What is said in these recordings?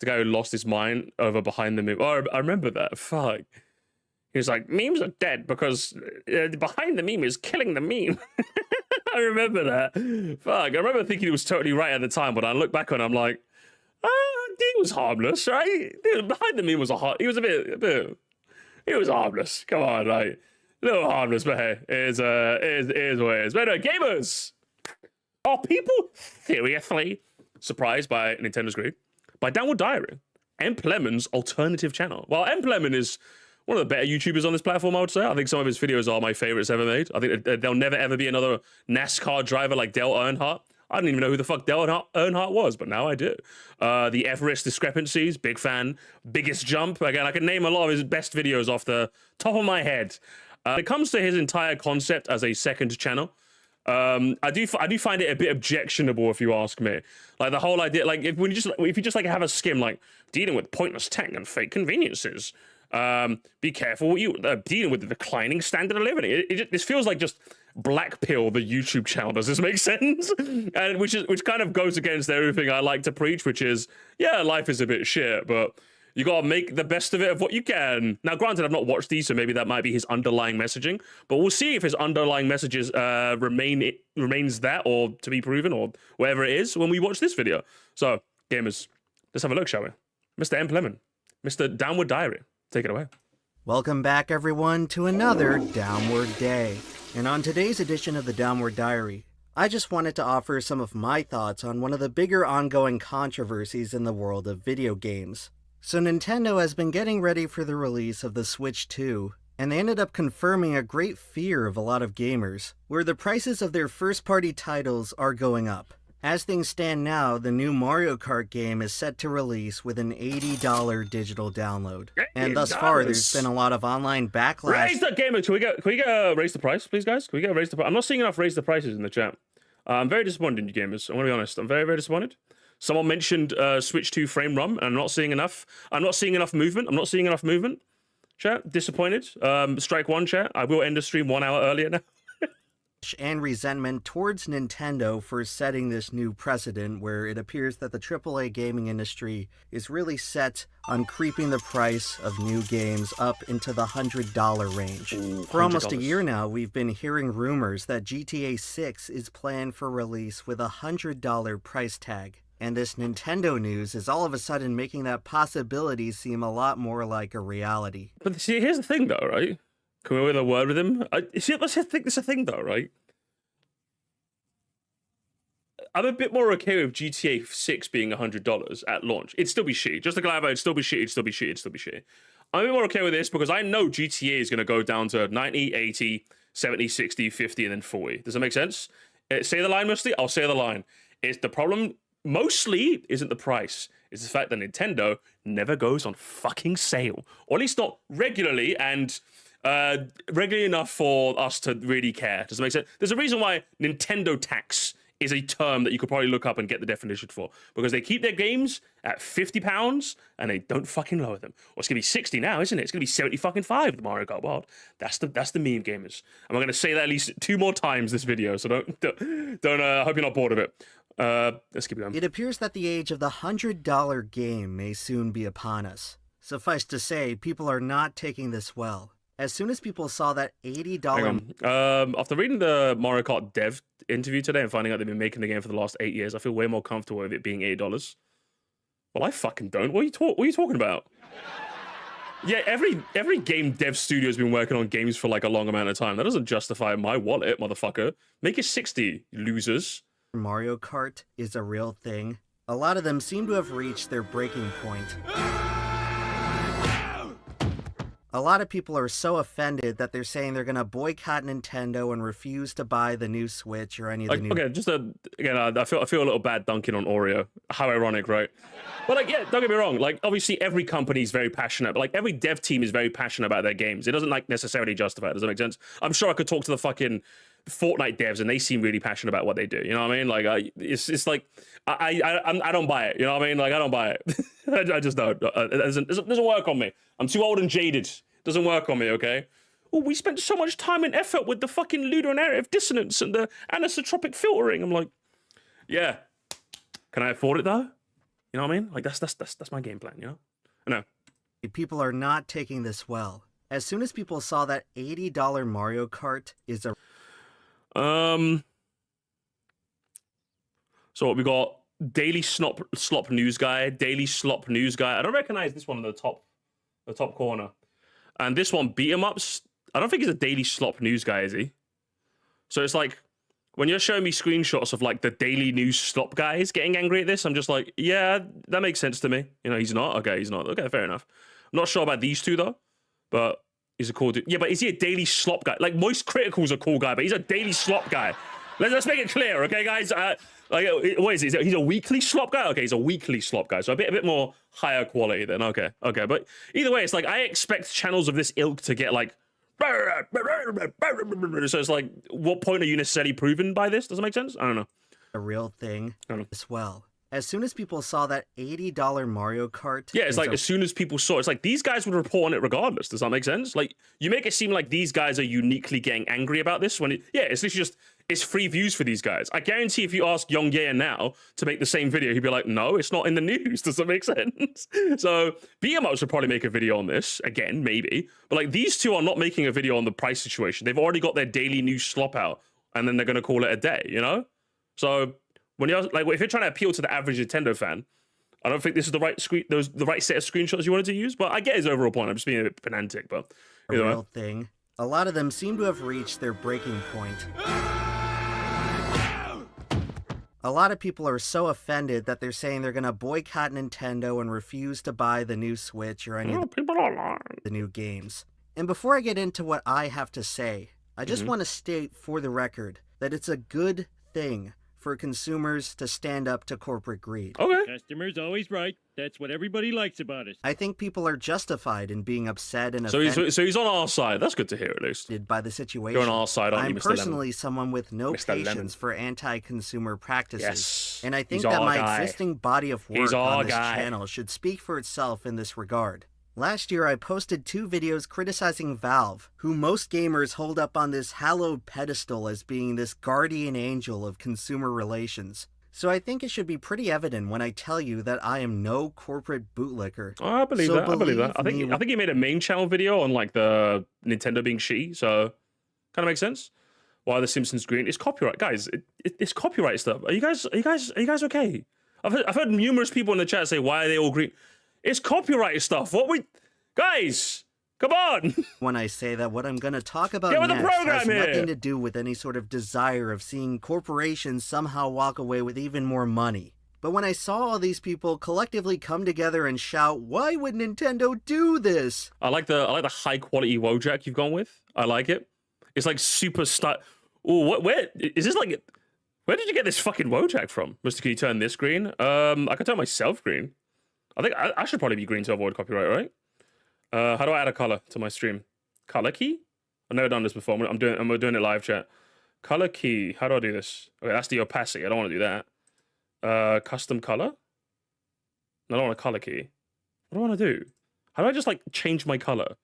The guy who lost his mind over behind the meme. Oh, I remember that. Fuck. He was like, memes are dead because behind the meme is killing the meme. I remember that. Fuck. I remember thinking he was totally right at the time, but I look back on it, I'm like, he was harmless, right? Behind the meme was he was a bit, he was harmless. Come on, like, a little harmless, but hey, it is what it is. But no, gamers! Are people seriously surprised by Nintendo's greed? By Downward Diary, EmpLemon's alternative channel. Well, EmpLemon is one of the better YouTubers on this platform, I would say. I think some of his videos are my favorites ever made. I think there'll never ever be another NASCAR driver like Dale Earnhardt. I didn't even know who the fuck Dale Earnhardt was, but now I do. The Everest discrepancies, big fan. Biggest jump. Again, I can name a lot of his best videos off the top of my head. When it comes to his entire concept as a second channel, I do find it a bit objectionable, if you ask me. Like the whole idea, like if you just like have a skim, like dealing with pointless tech and fake conveniences. Be careful what you dealing with the declining standard of living. This feels like just black pill the YouTube channel. Does this make sense? And which kind of goes against everything I like to preach, which is, yeah, life is a bit shit, but you gotta make the best of it of what you can. Now, granted, I've not watched these, so maybe that might be his underlying messaging, but we'll see if his underlying messages remains that, or to be proven, or whatever it is when we watch this video. So, gamers, let's have a look, shall we? Mr. EmpLemon, Mr. Downward Diary, take it away. Welcome back, everyone, to another Downward Day. And on today's edition of the Downward Diary, I just wanted to offer some of my thoughts on one of the bigger ongoing controversies in the world of video games. So Nintendo has been getting ready for the release of the Switch 2, and they ended up confirming a great fear of a lot of gamers, where the prices of their first-party titles are going up. As things stand now, the new Mario Kart game is set to release with an $80 digital download. And thus far, there's been a lot of online backlash. Raise the gamer! Can we get raise the price, please, guys? Can we get raise the price? I'm not seeing enough raise the prices in the chat. I'm very disappointed in you gamers. I'm gonna be honest. I'm very, very disappointed. Someone mentioned Switch 2 frame ROM, and I'm not seeing enough. I'm not seeing enough movement. Chat, disappointed. Strike one, chat. I will end the stream 1 hour earlier now. And resentment towards Nintendo for setting this new precedent where it appears that the AAA gaming industry is really set on creeping the price of new games up into the $100 range. Ooh, for almost a $100. year now, we've been hearing rumors that GTA 6 is planned for release with a $100 price tag. And this Nintendo news is all of a sudden making that possibility seem a lot more like a reality. But see, here's the thing, though, right? Can we have a word with him? See, let's think this is a thing, though, right? I'm a bit more okay with GTA 6 being $100 at launch. It'd still be shitty. Just to clarify, it'd still be shitty. I'm a bit more okay with this because I know GTA is going to go down to 90, 80, 70, 60, 50, and then 40. Does that make sense? Say the line, Moresty? I'll say the line. It's the problem mostly isn't the price. It's the fact that Nintendo never goes on fucking sale. Or at least not regularly and regularly enough for us to really care. Does that make sense? There's a reason why Nintendo tax is a term that you could probably look up and get the definition for. Because they keep their games at £50 and they don't fucking lower them. Well, it's going to be 60 now, isn't it? It's going to be 70 fucking 5 with Mario Kart World. That's the meme, gamers. And we're going to say that at least 2 more times this video, so don't hope you're not bored of it. Let's keep going. It appears that the age of the $100 game may soon be upon us. Suffice to say, people are not taking this well. As soon as people saw that $80... After reading the Mario Kart dev interview today and finding out they've been making the game for the last 8 years, I feel way more comfortable with it being $80. Well, I fucking don't. What are you talking about? Yeah, every game dev studio has been working on games for like a long amount of time. That doesn't justify my wallet, motherfucker. Make it 60, losers. Mario Kart is a real thing. A lot of them seem to have reached their breaking point. A lot of people are so offended that they're saying they're going to boycott Nintendo and refuse to buy the new Switch or any of the new... Okay, again, I feel a little bad dunking on Oreo. How ironic, right? But like, yeah, don't get me wrong. Like, obviously, every company is very passionate, but like every dev team is very passionate about their games. It doesn't like necessarily justify it. Does that make sense? I'm sure I could talk to the fucking Fortnite devs and they seem really passionate about what they do. You know what I mean? Like, it's like I don't buy it. You know what I mean? Like, I don't buy it. I just don't. It doesn't work on me. I'm too old and jaded. Doesn't work on me, okay? Oh, we spent so much time and effort with the fucking ludonarrative dissonance and the anisotropic filtering. I'm like, yeah. Can I afford it, though? You know what I mean? Like that's my game plan. You know? I know. People are not taking this well. As soon as people saw that $80 Mario Kart is a So what we got? Daily slop news guy. Daily slop news guy. I don't recognize this one in the top corner. And this one, beat 'em ups. I don't think he's a daily slop news guy, is he? So it's like when you're showing me screenshots of like the daily news slop guys getting angry at this, I'm just like, yeah, that makes sense to me. You know, he's not. Okay, he's not. Okay, fair enough. I'm not sure about these two though, but he's a cool dude. Yeah, but is he a daily slop guy? Like Moist Critical's a cool guy, but he's a daily slop guy. Let's make it clear, okay, guys? Like, what is he? He's a weekly slop guy? Okay, he's a weekly slop guy. So a bit more higher quality then. Okay. But either way, it's like I expect channels of this ilk to get like so it's like, what point are you necessarily proven by this? Does it make sense? I don't know. A real thing as well. As soon as people saw that $80 Mario Kart... Yeah, it's like as soon as people saw it, it's like these guys would report on it regardless. Does that make sense? Like, you make it seem like these guys are uniquely getting angry about this when it's literally just, it's free views for these guys. I guarantee if you ask Young Ye now to make the same video, he'd be like, no, it's not in the news. Does that make sense? So, BMO should probably make a video on this, again, maybe. But like, these two are not making a video on the price situation. They've already got their daily news slop out, and then they're going to call it a day, you know? So... when you're like, if you're trying to appeal to the average Nintendo fan, I don't think this is the right the right set of screenshots you wanted to use. But I get his overall point. I'm just being a bit pedantic, but a real thing. A lot of them seem to have reached their breaking point. A lot of people are so offended that they're saying they're gonna boycott Nintendo and refuse to buy the new Switch or any of the new games. And before I get into what I have to say, I just want to state for the record that it's a good thing for consumers to stand up to corporate greed. Okay. Customer's always right. That's what everybody likes about us. I think people are justified in being upset and so he's on our side. That's good to hear, at least. By the situation. You're on our side, aren't you, Mr. personally someone with no Mr. patience Lemon. for anti-consumer practices. Yes. And I think He's that our my guy. existing body of work He's our on this guy. channel should speak for itself in this regard. Last year, I posted 2 videos criticizing Valve, who most gamers hold up on this hallowed pedestal as being this guardian angel of consumer relations. So I think it should be pretty evident when I tell you that I am no corporate bootlicker. Oh, I believe that. I believe that. I think he made a main channel video on like the Nintendo being shitty, so kind of makes sense. Why the Simpsons green? It's copyright, guys. It's copyright stuff. Are you guys okay? I've heard numerous people in the chat say, why are they all green? It's copyright stuff. Guys, come on. When I say that, what I'm going to talk about Get with the next program has here. nothing to do with any sort of desire of seeing corporations somehow walk away with even more money. But when I saw all these people collectively come together and shout, why would Nintendo do this? I like the high quality Wojak you've gone with. I like it. It's like super Oh, where is this like? Where did you get this fucking Wojak from? Mister, can you turn this green? I can turn myself green. I think I should probably be green to avoid copyright, right? How do I add a color to my stream? Color key? I've never done this before. I'm doing it live chat. Color key. How do I do this? Okay, that's the opacity. I don't want to do that. Custom color? I don't want a color key. What do I want to do? How do I just like change my color?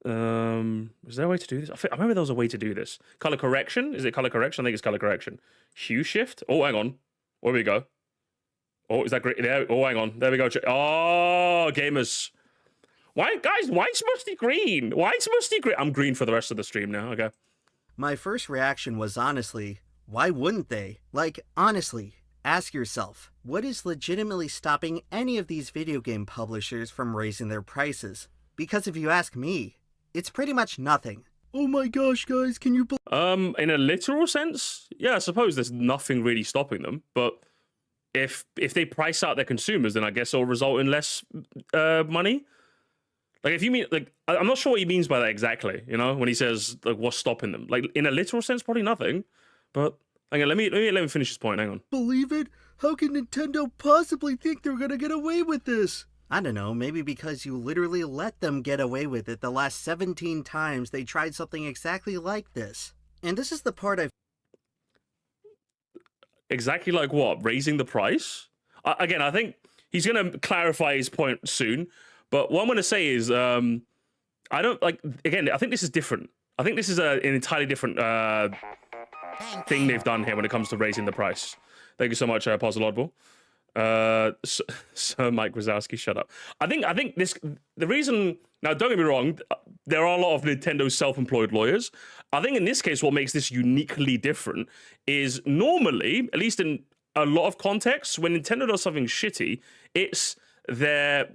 Is there a way to do this? I remember there was a way to do this. Color correction? Is it color correction? I think it's color correction. Hue shift? Oh, hang on. Where we go? Oh, is that great? There. Oh, hang on. There we go. Oh, gamers. Why, guys? Why is Musty green? Why is Musty green? I'm green for the rest of the stream now. Okay. My first reaction was honestly, why wouldn't they? Like, honestly, ask yourself, what is legitimately stopping any of these video game publishers from raising their prices? Because if you ask me, it's pretty much nothing. Oh my gosh, guys, can you believe... In a literal sense, yeah, I suppose there's nothing really stopping them, but if they price out their consumers, then I guess it'll result in less money. Like, if you mean, like, I'm not sure what he means by that exactly, you know, when he says, like, what's stopping them? Like, in a literal sense, probably nothing, but, hang on, let me finish this point, hang on. Believe it? How can Nintendo possibly think they're gonna get away with this? I don't know, maybe because you literally let them get away with it the last 17 times they tried something exactly like this. And this is the part I've... Exactly like what? Raising the price? Again, I think he's going to clarify his point soon. But what I'm going to say is, I don't like, again, I think this is different. I think this is an entirely different thing they've done here when it comes to raising the price. Thank you so much, Puzzle Oddball. So Mike Wazowski, shut up. I think the reason, now don't get me wrong, there are a lot of Nintendo self-employed lawyers. I think in this case, what makes this uniquely different is normally, at least in a lot of contexts, when Nintendo does something shitty, it's they're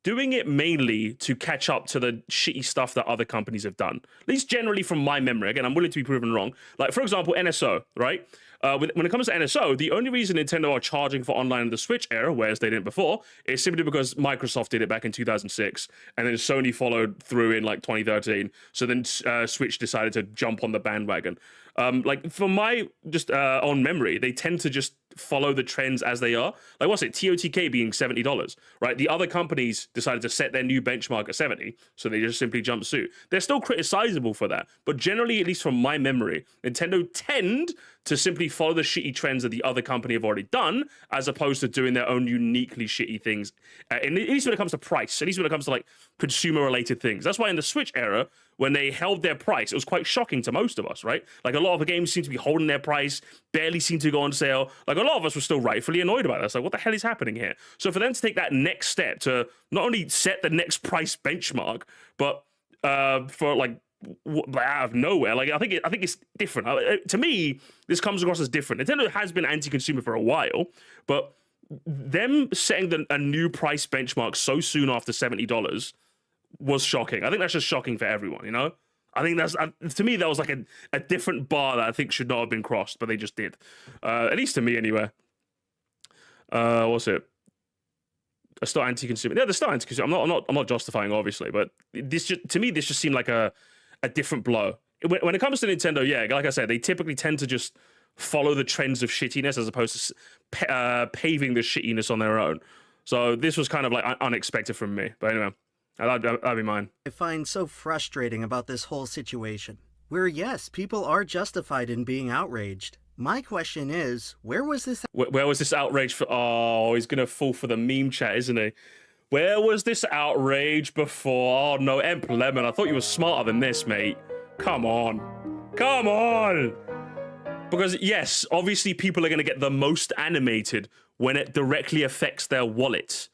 doing it mainly to catch up to the shitty stuff that other companies have done. At least generally from my memory. Again, I'm willing to be proven wrong. Like, for example, NSO, right? When it comes to NSO, the only reason Nintendo are charging for online in the Switch era, whereas they didn't before, is simply because Microsoft did it back in 2006, and then Sony followed through in like 2013. So then Switch decided to jump on the bandwagon. Like, for my just on memory, they tend to just follow the trends as they are. Like, what's it? TOTK being $70, right? The other companies decided to set their new benchmark at 70, so they just simply jump suit. They're still criticizable for that, but generally, at least from my memory, Nintendo tend to simply follow the shitty trends that the other company have already done, as opposed to doing their own uniquely shitty things. And at least when it comes to price, at least when it comes to like consumer-related things. That's why in the Switch era, when they held their price, it was quite shocking to most of us, right? Like, a lot of the games seem to be holding their price, barely seem to go on sale. Like, a lot of us were still rightfully annoyed about this. Like, what the hell is happening here? So for them to take that next step to not only set the next price benchmark, but for like out of nowhere, like I think it's different. To me, this comes across as different. Nintendo has been anti-consumer for a while, but them setting a new price benchmark so soon after $70 was shocking. I think that's just shocking for everyone, you know? I think that's, to me, that was like a different bar that I think should not have been crossed, but they just did. At least to me, anyway. What's it? They're still anti-consumer. Yeah, they're still anti-consumer. I'm not justifying, obviously, but to me, this just seemed like a different blow. When it comes to Nintendo, yeah, like I said, they typically tend to just follow the trends of shittiness as opposed to paving the shittiness on their own. So this was kind of like unexpected from me. But anyway, that'd be mine. I find so frustrating about this whole situation, where yes, people are justified in being outraged. My question is, where was this outrage for? Oh, he's gonna fall for the meme chat, isn't he? Where was this outrage before? Oh no, EmpLemon, I thought you were smarter than this, mate. Come on. Because yes, obviously people are gonna get the most animated when it directly affects their wallet.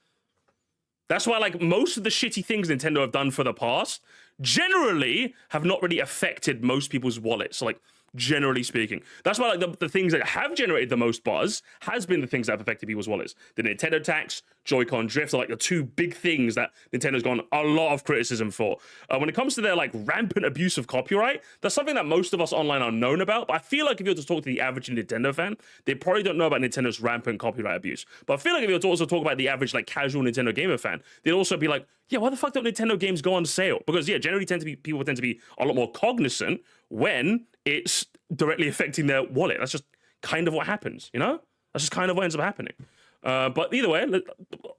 That's why, like, most of the shitty things Nintendo have done for the past generally have not really affected most people's wallets. Like, generally speaking, that's why like the things that have generated the most buzz has been the things that have affected people's wallets. The Nintendo tax, Joy-Con drift are like the two big things that Nintendo's gone a lot of criticism for. When it comes to their like rampant abuse of copyright, that's something that most of us online are known about. But I feel like if you were to talk to the average Nintendo fan, they probably don't know about Nintendo's rampant copyright abuse. But I feel like if you were to also talk about the average like casual Nintendo gamer fan, they'd also be like, yeah, why the fuck don't Nintendo games go on sale? Because yeah, generally people tend to be a lot more cognizant when it's directly affecting their wallet. That's just kind of what happens, you know? That's just kind of what ends up happening. But either way,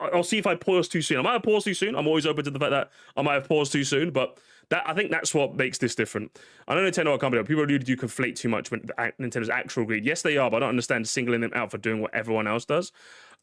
I'll see if I pause too soon. I might have paused too soon. I'm always open to the fact that I might have paused too soon, but I think that's what makes this different. I know Nintendo are a company, but people really do conflate too much with Nintendo's actual greed. Yes, they are, but I don't understand singling them out for doing what everyone else does.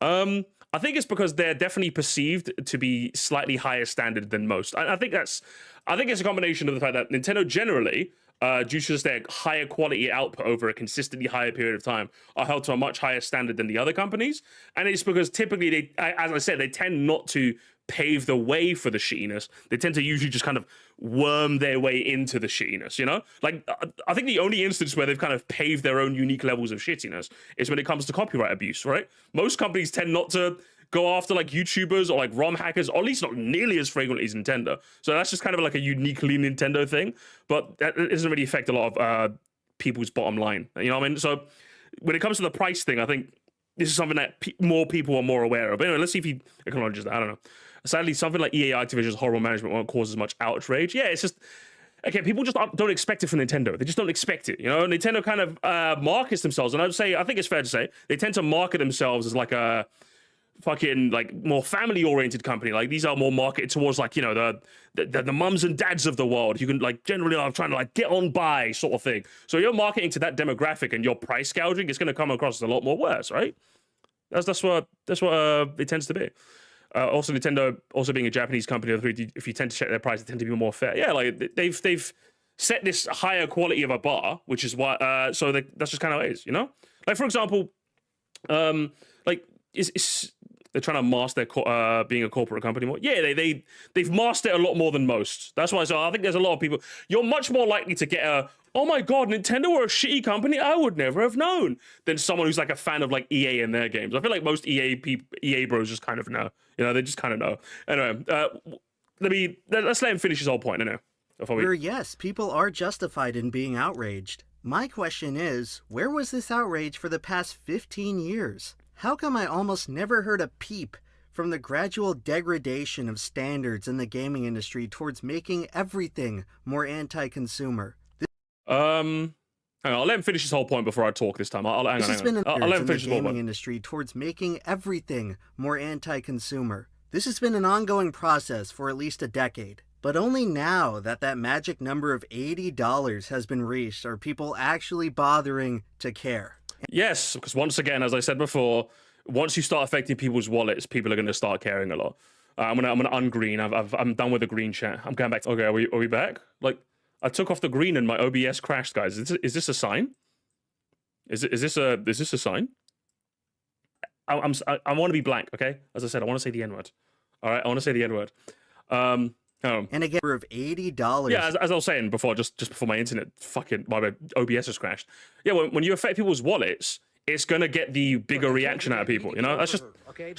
I think it's because they're definitely perceived to be slightly higher standard than most. I think it's a combination of the fact that Nintendo generally, due to just their higher quality output over a consistently higher period of time, are held to a much higher standard than the other companies. And it's because typically they, as I said, they tend not to pave the way for the shittiness. They tend to usually just kind of worm their way into the shittiness, you know? Like, I think the only instance where they've kind of paved their own unique levels of shittiness is when it comes to copyright abuse, right? Most companies tend not to go after like YouTubers or like ROM hackers, or at least not nearly as frequently as Nintendo. So that's just kind of like a uniquely Nintendo thing, but that doesn't really affect a lot of people's bottom line. You know what I mean? So when it comes to the price thing, I think this is something that more people are more aware of. But anyway, let's see if he acknowledges that. I don't know. Sadly, something like EA Activision's horrible management won't cause as much outrage. Yeah, it's just, okay, people just don't expect it from Nintendo. They just don't expect it. You know, Nintendo kind of markets themselves, and I think it's fair to say, they tend to market themselves as like a fucking like more family oriented company. Like, these are more marketed towards like, you know, the mums and dads of the world. You can like generally are trying to like get on by sort of thing. So you're marketing to that demographic and you're price gouging, it's going to come across as a lot more worse, right? That's what it tends to be. Also, Nintendo, also being a Japanese company, if you tend to check their price, they tend to be more fair. Yeah, like they've set this higher quality of a bar, which is why. So that's just kind of how it is, you know. Like, for example, like they're trying to master their being a corporate company more. Yeah, they've mastered it a lot more than most. That's why I think there's a lot of people. You're much more likely to get a, oh my god, Nintendo were a shitty company I would never have known, than someone who's like a fan of like EA and their games. I feel like most EA bros just kind of know. You know, they just kind of know. Anyway, let's let him finish his whole point. Yes, people are justified in being outraged. My question is, where was this outrage for the past 15 years? How come I almost never heard a peep from the gradual degradation of standards in the gaming industry towards making everything more anti-consumer? Hang on, I'll let him finish his whole point before I talk this time. I'll let him finish his whole point. Industry towards making everything more anti-consumer. This has been an ongoing process for at least a decade. But only now that magic number of $80 has been reached are people actually bothering to care. Yes, because once again, as I said before, once you start affecting people's wallets, people are going to start caring a lot. I'm gonna ungreen. I'm done with the green chat. I'm going back. Okay, are we back? Like, I took off the green and my OBS crashed, guys. Is this a sign? Is this a sign? I want to be blank. Okay, as I said, I want to say the N-word. All right, I want to say the N-word. And again, of $80. Yeah, as I was saying before, just before my internet my OBS has crashed. Yeah, when you affect people's wallets, it's gonna get the bigger reaction out of people. You know, that's just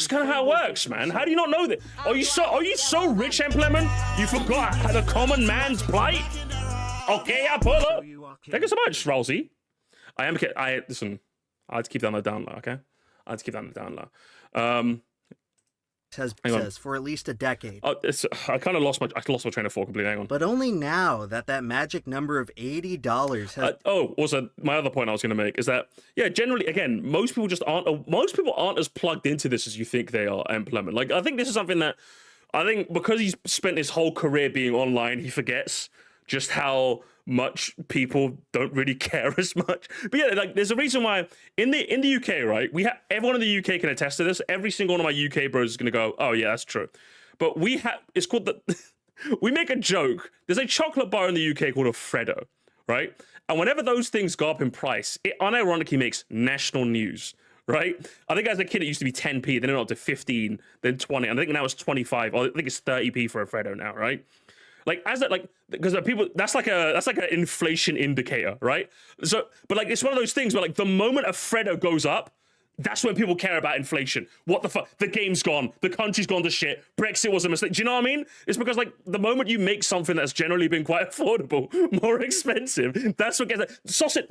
kind of how it works, man. How do you not know that? Are you so rich, EmpLemon? You forgot the common man's plight? Okay, I pull up. Thank you so much, Rousey. Listen. I had to keep that on the down low. Okay, I had to keep that on the down low. Says for at least a decade. I kind of lost my train of thought completely. Hang on. But only now that magic number of $80 has. Also, my other point I was going to make is that, yeah, generally, again, most people aren't as plugged into this as you think they are. EmpLemon. Like, I think this is something that because he's spent his whole career being online, he forgets just how much people don't really care as much. But yeah, like, there's a reason why in the UK, right? Everyone in the UK can attest to this. Every single one of my UK bros is gonna go, oh yeah, that's true. But it's called we make a joke. There's a chocolate bar in the UK called a Freddo, right? And whenever those things go up in price, it unironically makes national news. Right? I think as a kid it used to be 10p, then it went up to 15, then 20, and I think now it's 25, or I think it's 30p for a Freddo now, right? Like, because people, that's like an inflation indicator, right? So, but like, it's one of those things where like the moment a Freddo goes up, that's when people care about inflation. What the fuck? The game's gone. The country's gone to shit. Brexit was a mistake. Do you know what I mean? It's because like the moment you make something that's generally been quite affordable more expensive, that's what gets it. Sausage.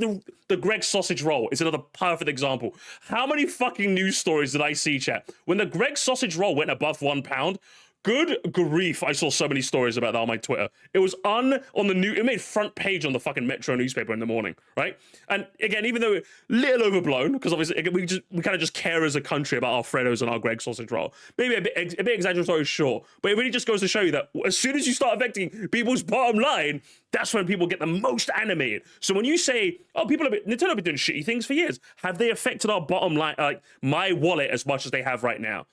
The Gregg sausage roll is another perfect example. How many fucking news stories did I see, chat? When the Gregg sausage roll went above £1, good grief, I saw so many stories about that on my Twitter. It was on the news. It made front page on the fucking Metro newspaper in the morning, right? And again, even though a little overblown, because obviously we kind of just care as a country about our Freddos and our Gregg sausage roll. Maybe a bit exaggeratory, sure, but it really just goes to show you that as soon as you start affecting people's bottom line, that's when people get the most animated. So when you say, oh, Nintendo have been doing shitty things for years, have they affected our bottom line, like my wallet, as much as they have right now?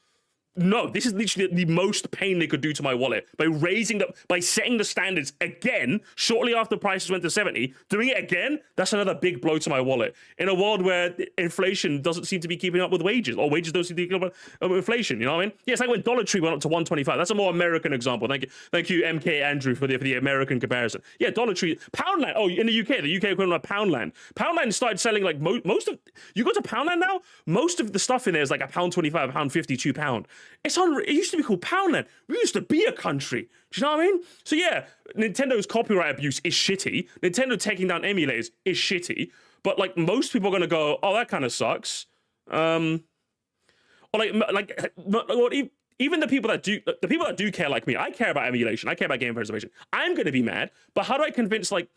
No, this is literally the most pain they could do to my wallet by setting the standards again shortly after prices went to 70. Doing it again, that's another big blow to my wallet. In a world where inflation doesn't seem to be keeping up with wages, or wages don't seem to be keeping up with inflation. You know what I mean? Yeah, it's like when Dollar Tree went up to 125. That's a more American example. Thank you, MK Andrew, for the American comparison. Yeah, Dollar Tree, Poundland. Oh, in the UK equivalent of Poundland. Poundland started selling like most of. You go to Poundland now, most of the stuff in there is like £1.25, £1.50, £2. It used to be called Poundland. We used to be a country. Do you know what I mean? So yeah, Nintendo's copyright abuse is shitty. Nintendo taking down emulators is shitty. But like most people are gonna go, oh, that kind of sucks. Or even the people that do care like me. I care about emulation. I care about game preservation. I'm gonna be mad. But how do I convince like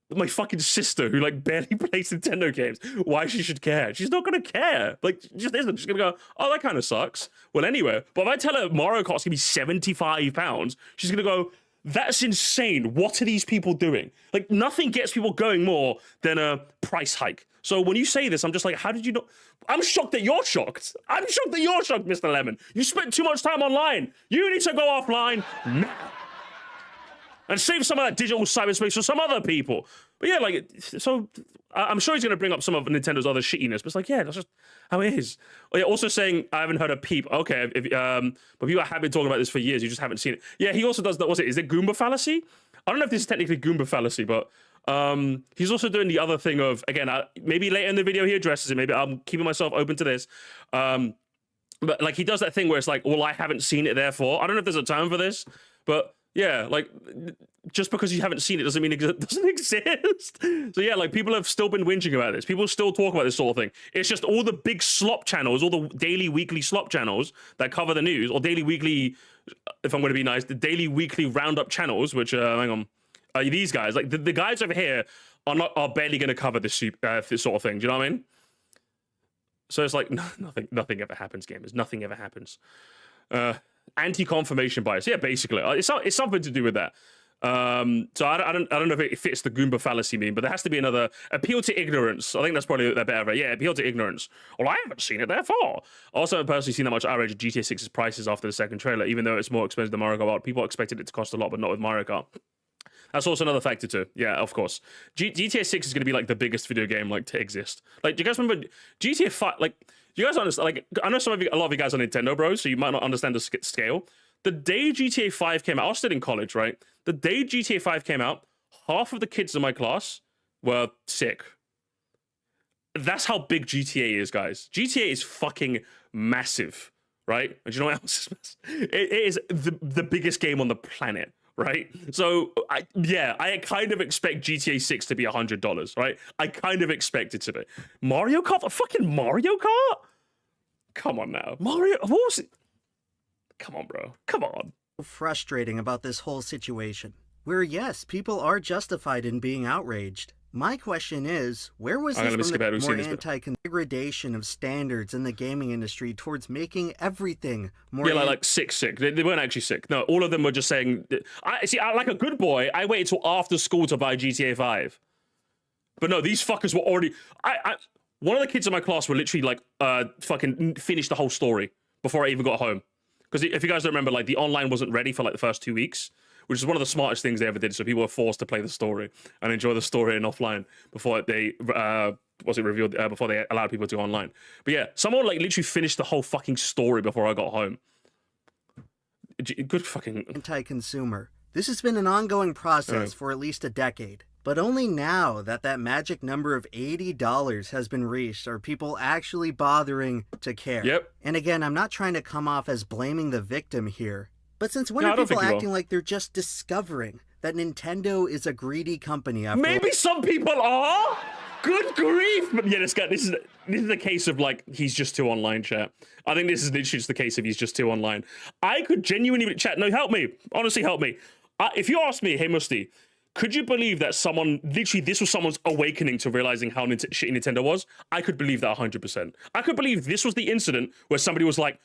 my fucking sister who like barely plays Nintendo games why she should care? She's not gonna care. Like, she just isn't. She's gonna go, oh, that kind of sucks. Well, anyway, but if I tell her Mario Kart's gonna be £75, she's gonna go, that's insane. What are these people doing? Like, nothing gets people going more than a price hike. So when you say this, I'm just like, how did you not? I'm shocked that you're shocked. I'm shocked that you're shocked, Mr. Lemon. You spent too much time online. You need to go offline now. And save some of that digital cyberspace for some other people. But yeah, like, so I'm sure he's going to bring up some of Nintendo's other shittiness, but it's like, yeah, that's just how it is. Oh, yeah, also saying, I haven't heard a peep. Okay, but people have been talking about this for years, you just haven't seen it. Yeah, he also does that, is it Goomba fallacy? I don't know if this is technically Goomba fallacy, but he's also doing the other thing of, again, maybe later in the video he addresses it, maybe I'm keeping myself open to this. But like he does that thing where it's like, well, I haven't seen it, therefore. I don't know if there's a term for this, but yeah, like just because you haven't seen it doesn't mean it doesn't exist. So yeah, like people have still been whinging about this. People still talk about this sort of thing. It's just all the big slop channels, all the daily, weekly slop channels that cover the news, or daily, weekly, if I'm going to be nice, the daily, weekly roundup channels, which hang on, these guys, like the guys over here are barely going to cover this sort of thing. Do you know what I mean? So it's like nothing ever happens, gamers. Nothing ever happens. Anti-confirmation bias. Yeah, basically, it's something to do with that. So I don't know if it fits the Goomba fallacy meme, but there has to be another appeal to ignorance. I think that's probably the better. Yeah, appeal to ignorance. Well, I haven't seen it, therefore. Also, I've personally seen that much outrage at GTA 6's prices after the second trailer, even though it's more expensive than Mario Kart. People expected it to cost a lot, but not with Mario Kart. That's also another factor too. Yeah, of course. GTA 6 is going to be like the biggest video game like to exist. Like, do you guys remember GTA 5? Like, do you guys understand? Like, I know a lot of you guys are Nintendo bros, so you might not understand the scale. The day GTA 5 came out, I was still in college, right? The day GTA 5 came out, half of the kids in my class were sick. That's how big GTA is, guys. GTA is fucking massive, right? And do you know what else is? It is the biggest game on the planet. Right, so I kind of expect GTA 6 to be $100, right? I kind of expect it to be. Mario Kart, fucking Mario Kart? Come on now, Mario. What was it? Come on, bro. Come on. Frustrating about this whole situation, where yes, people are justified in being outraged. My question is, where was this from the more anti-degradation of standards in the gaming industry towards making everything more... Yeah, like sick. They weren't actually sick. No, all of them were just saying... like a good boy, I waited till after school to buy GTA 5. But no, these fuckers were already... One of the kids in my class were literally like, fucking finished the whole story before I even got home. Because if you guys don't remember, like the online wasn't ready for like the first 2 weeks. Which is one of the smartest things they ever did. So people were forced to play the story and enjoy the story in offline before they revealed before they allowed people to go online. But yeah, someone like literally finished the whole fucking story before I got home. Good fucking anti-consumer. This has been an ongoing process for at least a decade. But only now that magic number of $80 has been reached are people actually bothering to care. Yep. And again, I'm not trying to come off as blaming the victim here. But since when are people acting like they're just discovering that Nintendo is a greedy company after Maybe some people are! Good grief! But yeah, this is the case of like, he's just too online, chat. I think this is literally just the case of he's just too online. I could genuinely, chat, no, help me. Honestly, help me. If you ask me, hey, Moresty, could you believe that someone, literally this was someone's awakening to realizing how shitty Nintendo was? I could believe that 100%. I could believe this was the incident where somebody was like,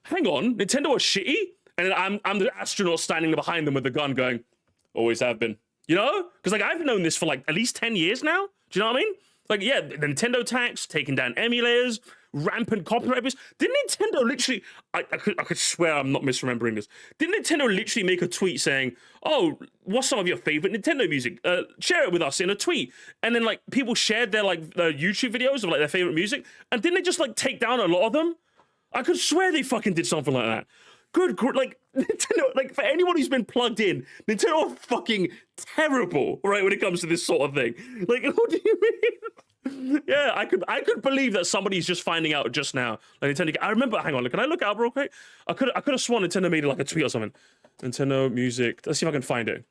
hang on, Nintendo was shitty? And then I'm the astronaut standing behind them with the gun going, always have been. You know? Because like I've known this for like at least 10 years now. Do you know what I mean? Like, yeah, Nintendo tax, taking down emulators, rampant copyright abuse. Didn't Nintendo literally, I could swear I'm not misremembering this. Didn't Nintendo literally make a tweet saying, oh, what's some of your favorite Nintendo music? Share it with us in a tweet. And then like people shared their like their YouTube videos of like their favorite music. And didn't they just like take down a lot of them? I could swear they fucking did something like that. Good, like, Nintendo, like, for anyone who's been plugged in, Nintendo are fucking terrible, right, when it comes to this sort of thing. Like, what do you mean? Yeah, I could believe that somebody's just finding out just now. Like, Nintendo, I remember, hang on, can I look it up real quick? I could have sworn Nintendo made like a tweet or something. Nintendo music, let's see if I can find it.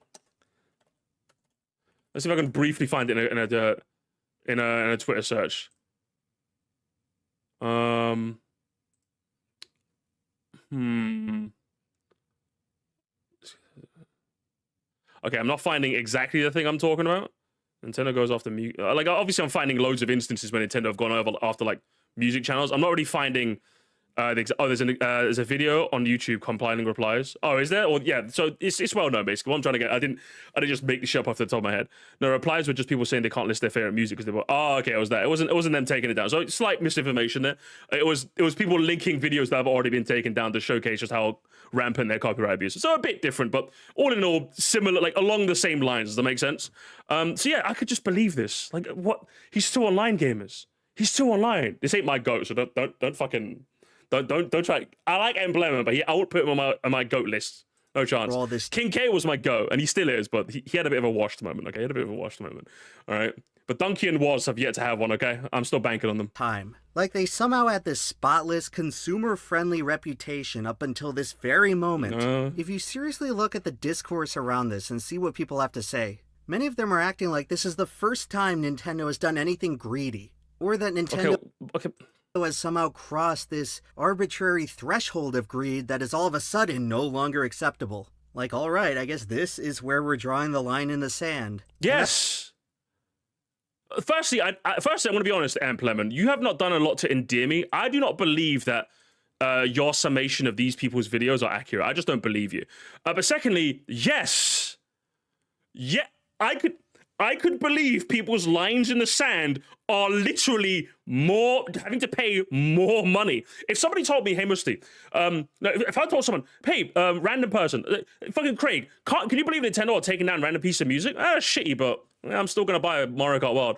Let's see if I can briefly find it in a Twitter search. Okay, I'm not finding exactly the thing I'm talking about. Nintendo goes after music. Like, obviously, I'm finding loads of instances where Nintendo have gone over after like music channels. I'm not really finding There's a video on YouTube compiling replies. Oh, is there? Or yeah, so it's well known basically. What I'm trying to get, I didn't just make this shit up off the top of my head. No, replies were just people saying they can't list their favorite music because they were. Oh, okay, it was that. It wasn't them taking it down. So slight misinformation there. It was people linking videos that have already been taken down to showcase just how rampant their copyright abuse is. So a bit different, but all in all similar, like along the same lines. Does that make sense? So yeah, I could just believe this. Like what? He's still online, gamers. He's still online. This ain't my goat, so don't fucking. Don't try. I like EmpLemon, but I would put him on my GOAT list. No chance. all this King K was my GOAT, and he still is, but he had a bit of a washed moment. Okay, he had a bit of a washed moment. All right, but Donkey and Woz have yet to have one. Okay, I'm still banking on them. time. Like they somehow had this spotless, consumer-friendly reputation up until this very moment. If you seriously look at the discourse around this and see what people have to say, many of them are acting like this is the first time Nintendo has done anything greedy, or that Nintendo has somehow crossed this arbitrary threshold of greed that is all of a sudden no longer acceptable. Like, all right, I guess this is where we're drawing the line in the sand. Yes. Firstly, I'm going to be honest, EmpLemon. You have not done a lot to endear me. I do not believe that your summation of these people's videos are accurate. I just don't believe you. But secondly, yes. Yeah, I could believe people's lines in the sand are literally having to pay more money. If somebody told me, hey, Moresty, if I told someone, hey, random person, fucking Craig, can you believe Nintendo are taking down random piece of music? Shitty, but I'm still going to buy a Mario Kart World.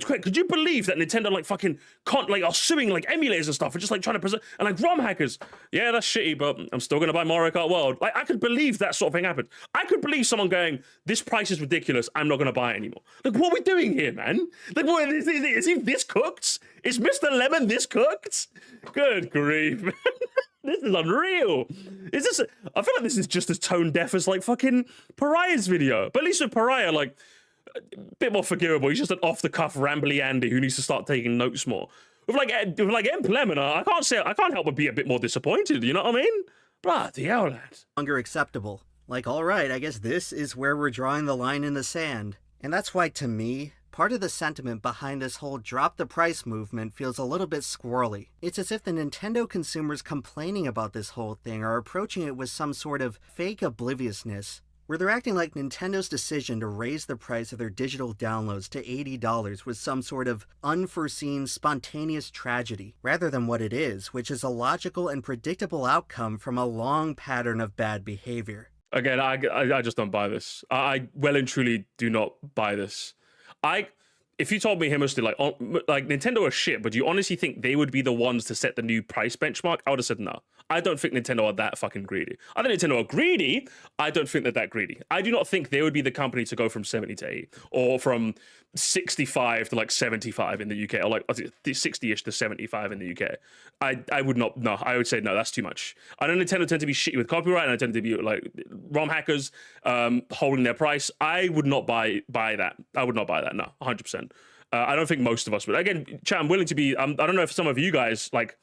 Craig, could you believe that Nintendo like fucking are suing like emulators and stuff and just like trying to preserve and like ROM hackers? Yeah, that's shitty, but I'm still gonna buy Mario Kart World. Like I could believe that sort of thing happened. I could believe someone going, "This price is ridiculous. I'm not gonna buy it anymore." Like, what are we doing here, man? Like, what is he this cooked? Is Mr. Lemon this cooked? Good grief. This is unreal. I feel like this is just as tone deaf as like fucking Pariah's video. But at least with Pariah, like a bit more forgivable. He's just an off-the-cuff rambly Andy who needs to start taking notes more. With like EmpLemon, I can't help but be a bit more disappointed. You know what I mean? Bloody hell, lad. Longer acceptable. Like, all right, I guess this is where we're drawing the line in the sand. And that's why, to me, part of the sentiment behind this whole drop the price movement feels a little bit squirrely. It's as if the Nintendo consumers complaining about this whole thing are approaching it with some sort of fake obliviousness, where they're acting like Nintendo's decision to raise the price of their digital downloads to $80 was some sort of unforeseen, spontaneous tragedy, rather than what it is, which is a logical and predictable outcome from a long pattern of bad behavior. Again, I just don't buy this. I well and truly do not buy this. If you told me him was like Nintendo are shit, but do you honestly think they would be the ones to set the new price benchmark? I would have said no. I don't think Nintendo are that fucking greedy. I think Nintendo are greedy. I don't think they're that greedy. I do not think they would be the company to go from 70 to 80 or from 65 to like 75 in the UK or like 60-ish to 75 in the UK. I would not. No, I would say no. That's too much. I know Nintendo tend to be shitty with copyright and I tend to be like ROM hackers holding their price. I would not buy that. I would not buy that. No, 100%. I don't think most of us would. Again, chat, I'm willing to be. I don't know if some of you guys like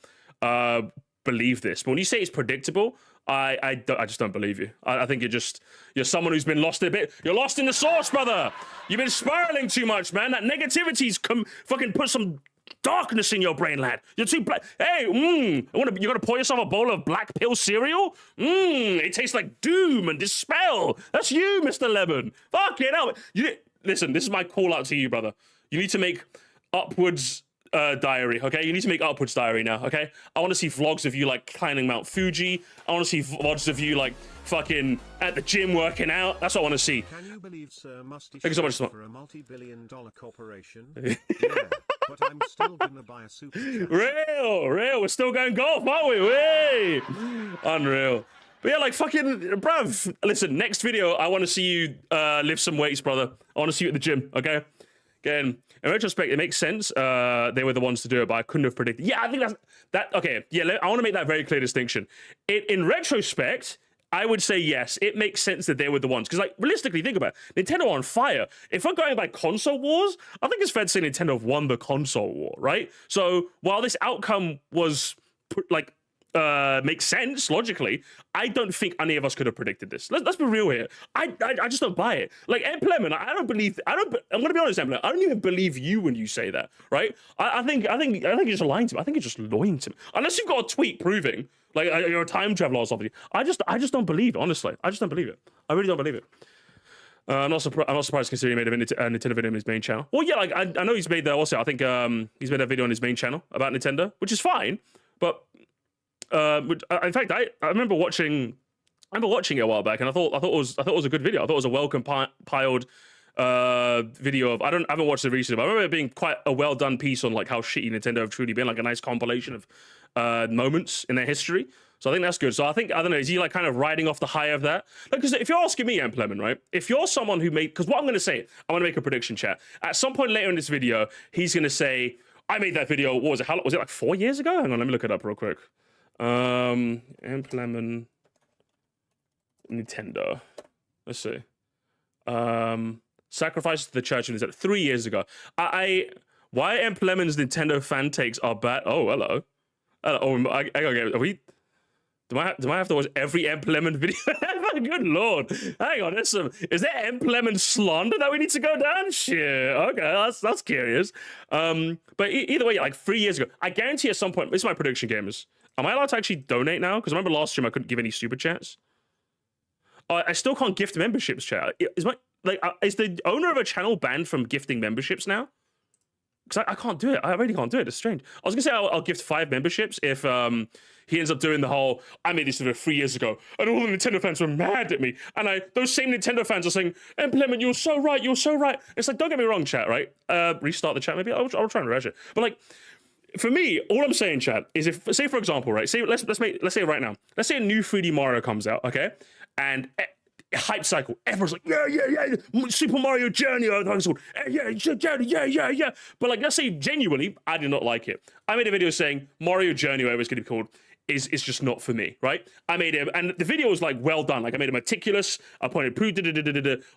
believe this, but when you say it's predictable, I just don't believe you. I think you're someone who's been lost a bit. You're lost in the sauce, brother. You've been spiraling too much, man. That negativity's fucking put some darkness in your brain, lad. You're too black. Hey, you're gonna pour yourself a bowl of black pill cereal? It tastes like doom and dispel. That's you, Mr. Lemon. Fuck it out. Listen, this is my call out to you, brother. You need to make upwards diary, okay? You need to make upwards diary now, okay? I want to see vlogs of you like climbing Mount Fuji. I want to see vlogs of you like fucking at the gym working out. That's what I want to see. Can you believe Sir Musty Thank you so much, for a multi-billion-dollar corporation? Yeah, but I'm still gonna buy a super chat. Real. We're still going golf, aren't we? Way unreal. But yeah, like fucking bruv. Listen, next video, I want to see you lift some weights, brother. I want to see you at the gym, okay? Again, in retrospect, it makes sense. They were the ones to do it, but I couldn't have predicted. Yeah, I think that. Okay, yeah, I want to make that very clear distinction. In retrospect, I would say yes, it makes sense that they were the ones. Because, like, realistically, think about it. Nintendo are on fire. If we're going by console wars, I think it's fair to say Nintendo have won the console war, right? So while this outcome was, like, makes sense logically. I don't think any of us could have predicted this. Let's be real here. I just don't buy it. Like EmpLemon, I don't believe. I'm gonna be honest, EmpLemon. I don't even believe you when you say that, right? I think you're just lying to me. I think you're just lying to me. Unless you've got a tweet proving like you're a time traveler or something. I just don't believe it. Honestly, I just don't believe it. I really don't believe it. I'm not surprised considering he made a Nintendo video on his main channel. Well, yeah, like I know he's made that also. I think he's made a video on his main channel about Nintendo, which is fine. But in fact, I remember watching it a while back, and I thought it was a good video. I thought it was a well compiled video of. I haven't watched it recently, but I remember it being quite a well done piece on like how shitty Nintendo have truly been, like a nice compilation of moments in their history. So I think that's good. So I don't know, is he like kind of riding off the high of that? Like, because if you're asking me, EmpLemon, right? If you're someone who made, because what I'm going to say, I'm going to make a prediction, chat. At some point later in this video, he's going to say, I made that video, what was it? Was it like 4 years ago? Hang on, let me look it up real quick. EmpLemon Nintendo. Let's see. Sacrifice to the church of Nintendo 3 years ago. Why EmpLemon's Nintendo fan takes are bad? Oh, hello. Oh, I gotta get. Are we? Do I have to watch every EmpLemon video ever? Good lord. Hang on, is there EmpLemon slander that we need to go down? Shit. Okay, that's curious. But either way, like 3 years ago, I guarantee at some point, this is my prediction, gamers. Am I allowed to actually donate now? Because I remember last stream I couldn't give any super chats. I still can't gift memberships, chat. Is the owner of a channel banned from gifting memberships now? Because I can't do it. I really can't do it. It's strange. I was gonna say I'll gift 5 memberships if he ends up doing the whole, I made this video 3 years ago, and all the Nintendo fans were mad at me. And those same Nintendo fans are saying, EmpLemon, you're so right, you're so right. It's like, don't get me wrong, chat, right? Restart the chat, maybe. I'll try and refresh it. But like, for me, all I'm saying, chat, is if, say for example, right? Say let's say right now, let's say a new 3D Mario comes out, okay? And hype cycle. Everyone's like, yeah. Super Mario Journey. Yeah. But like, let's say genuinely, I did not like it. I made a video saying Mario Journey, whatever it's going to be called, is just not for me, right? I made it, and the video was like well done. Like I made it meticulous. I pointed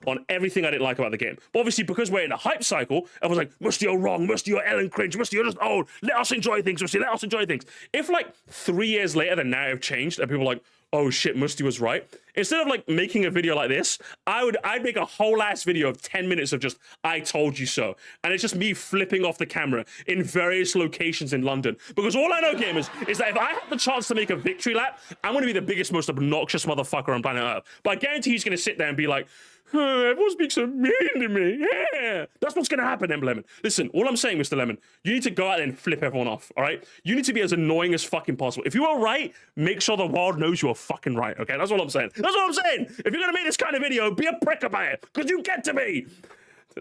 on everything I didn't like about the game. But obviously, because we're in a hype cycle, everyone's like, Musty, you're wrong. Musty, you're Ellen cringe. Musty, you're just old. Let us enjoy things. Musty, let us enjoy things. If like 3 years later the narrative changed and people were like, oh shit, Musty was right. Instead of like making a video like this, I'd make a whole ass video of 10 minutes of just, I told you so. And it's just me flipping off the camera in various locations in London. Because all I know, gamers, is that if I have the chance to make a victory lap, I'm going to be the biggest, most obnoxious motherfucker on planet Earth. But I guarantee he's going to sit there and be like, everyone's being so mean to me. Yeah. That's what's going to happen, EmpLemon. Listen, all I'm saying, Mr. Lemon, you need to go out there and flip everyone off, all right? You need to be as annoying as fucking possible. If you are right, make sure the world knows you are fucking right, okay? That's all I'm saying. That's what I'm saying. If you're going to make this kind of video, be a prick about it, because you get to be.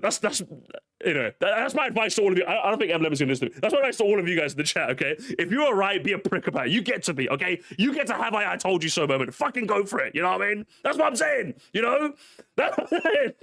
That's my advice to all of you. I don't think EmpLemon's going to listen to me. That's my advice to all of you guys in the chat, okay? If you are right, be a prick about it. You get to be, okay? You get to have I told you so moment. Fucking go for it, you know what I mean? That's what I'm saying, you know? That's what I'm saying.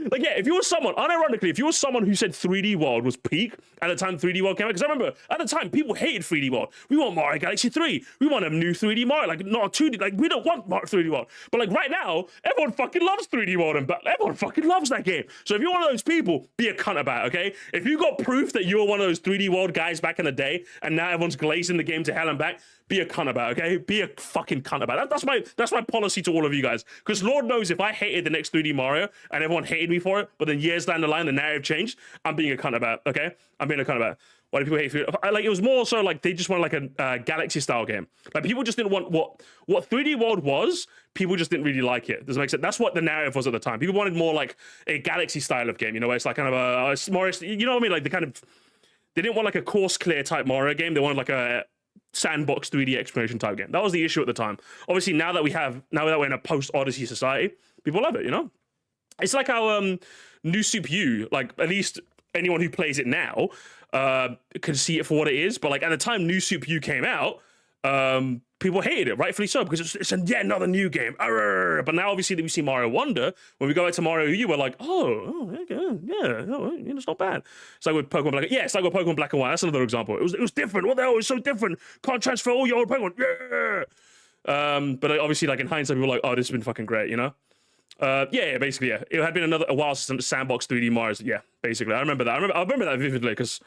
Like, yeah, if you were someone, unironically, if you were someone who said 3D World was peak at the time 3D World came out, because I remember at the time people hated 3D World. We want Mario Galaxy 3. We want a new 3D Mario, like not a 2D. Like we don't want 3D World. But like right now, everyone fucking loves 3D World, and everyone fucking loves that game. So if you're one of those people, be a cunt about it, okay? If you got proof that you were one of those 3D World guys back in the day, and now everyone's glazing the game to hell and back, be a cunt about it, okay? Be a fucking cunt about it. That's my policy to all of you guys. Because Lord knows if I hated the next 3D Mario and everyone hated me for it, but then years down the line the narrative changed, I'm being a cunt about it, okay? I'm being a cunt about it. Why do people hate it? Like it was more so like they just wanted like a Galaxy style game. Like people just didn't want what 3D World was. People just didn't really like it. Does it make sense? That's what the narrative was at the time. People wanted more like a Galaxy style of game. You know, where it's like kind of a Moresty. You know what I mean? Like they didn't want like a course clear type Mario game. They wanted like a sandbox 3D exploration type game. That was the issue at the time. Obviously, now that we're in a post Odyssey society, people love it. You know, it's like how New Super U, like at least anyone who plays it now can see it for what it is. But like at the time New Super U came out, people hated it, rightfully so, because it's yet another new game. But now obviously that we see Mario Wonder, when we go back to Mario U, we're like, it's not bad. It's like with Pokemon Black. Yeah, it's like with Pokemon Black and White. That's another example. It was different. What the hell? It was so different. Can't transfer all your old Pokemon. Yeah. But obviously, like in hindsight, people were like, oh, this has been fucking great, you know? Basically, yeah. It had been a while since sandbox 3D Mario. Yeah, basically, I remember that. I remember that vividly because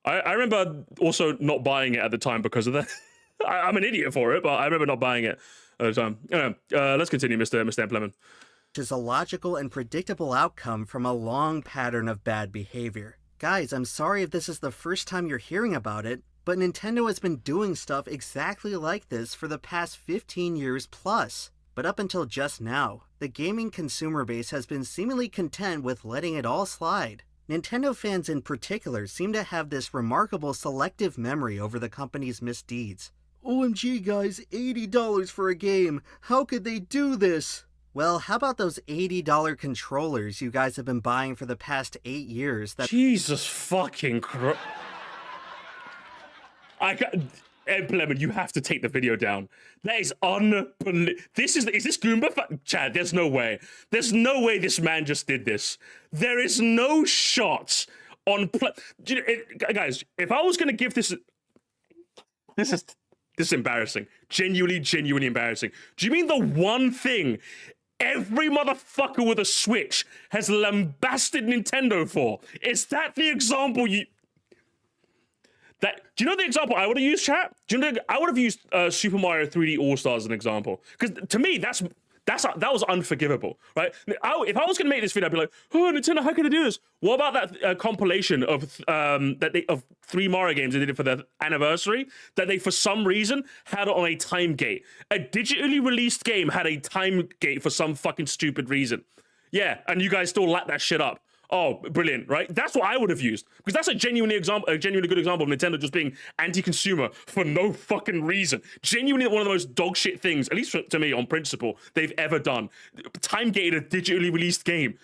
I remember also not buying it at the time because of that. I'm an idiot for it, but I remember not buying it at the time. Anyway, let's continue, Mr. EmpLemon. Which is a logical and predictable outcome from a long pattern of bad behavior. Guys, I'm sorry if this is the first time you're hearing about it, but Nintendo has been doing stuff exactly like this for the past 15 years plus. But up until just now, the gaming consumer base has been seemingly content with letting it all slide. Nintendo fans in particular seem to have this remarkable selective memory over the company's misdeeds. OMG guys, $80 for a game, how could they do this? Well, how about those $80 controllers you guys have been buying for the past 8 years that— Jesus fucking Christ. EmpLemon, you have to take the video down. That is unbelievable. Is this Goomba? Chad, there's no way. There's no way this man just did this. There is no shot on guys, if I was going to give this is embarrassing. Genuinely embarrassing. Do you mean the one thing every motherfucker with a Switch has lambasted Nintendo for? Is that the example you... Do you know the example I would have used, chat? Do you know I would have used Super Mario 3D All-Stars as an example? Because to me, that was unforgivable, right? If I was going to make this video, I'd be like, oh, Nintendo, how can they do this? What about that compilation of of 3 Mario games they did it for their anniversary that they, for some reason, had it on a time gate? A digitally released game had a time gate for some fucking stupid reason. Yeah, and you guys still lap that shit up. Oh, brilliant, right? That's what I would have used. Because that's a genuinely good example of Nintendo just being anti-consumer for no fucking reason. Genuinely one of the most dog shit things, at least to me on principle, they've ever done. Time-gated a digitally released game.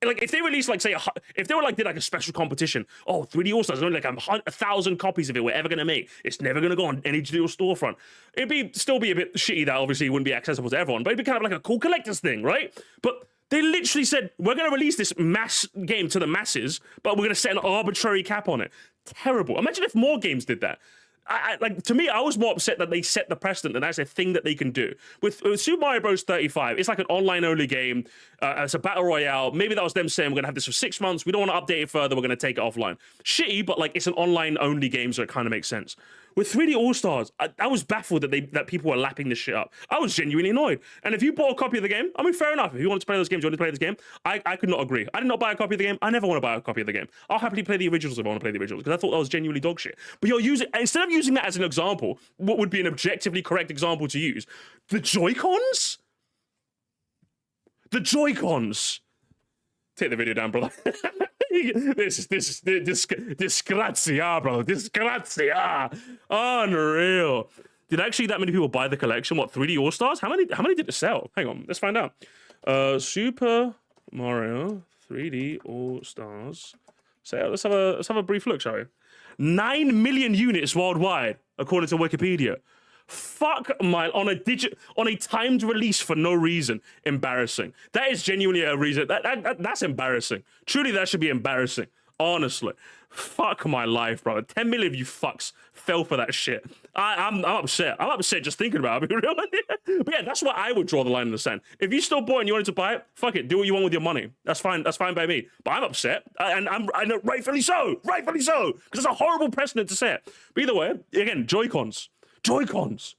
Like, if they released, like, say, if they were, like, did, like, a special competition, oh, 3D All-Stars, only, like, 1,000 copies of it we're ever going to make. It's never going to go on any digital storefront. It'd still be a bit shitty that, obviously, it wouldn't be accessible to everyone, but it'd be kind of like a cool collector's thing, right? But they literally said, we're going to release this mass game to the masses, but we're going to set an arbitrary cap on it. Terrible. Imagine if more games did that. Like, to me, I was more upset that they set the precedent and that's a thing that they can do. With Super Mario Bros. 35, it's like an online-only game. It's a battle royale. Maybe that was them saying, we're going to have this for 6 months. We don't want to update it further. We're going to take it offline. Shitty, but, like, it's an online-only game, so it kind of makes sense. With 3D All-Stars, I was baffled that people were lapping this shit up. I was genuinely annoyed. And if you bought a copy of the game, I mean, fair enough. If you wanted to play those games, you wanted to play this game, I could not agree. I did not buy a copy of the game. I never want to buy a copy of the game. I'll happily play the originals if I want to play the originals, because I thought that was genuinely dog shit. But you're using, instead of using that as an example, what would be an objectively correct example to use? The Joy-Cons? The Joy-Cons. Take the video down, brother. This is disgrazia, brother. Disgrazia. Unreal. Did actually that many people buy the collection? What, 3D All-Stars? How many did it sell? Hang on, let's find out. Super Mario 3D All-Stars. So let's have a brief look, shall we? 9 million units worldwide, according to Wikipedia. Fuck my, on a timed release for no reason. Embarrassing. That is genuinely a reason. That's embarrassing. Truly, that should be embarrassing. Honestly. Fuck my life, brother. 10 million of you fucks fell for that shit. I'm upset. I'm upset just thinking about it. But yeah, that's why I would draw the line in the sand. If you still bought and you wanted to buy it, fuck it. Do what you want with your money. That's fine. That's fine by me. But I'm upset. And I know, rightfully so. Rightfully so. Because it's a horrible precedent to set. But either way, again, Joy-Cons. Joy-Cons.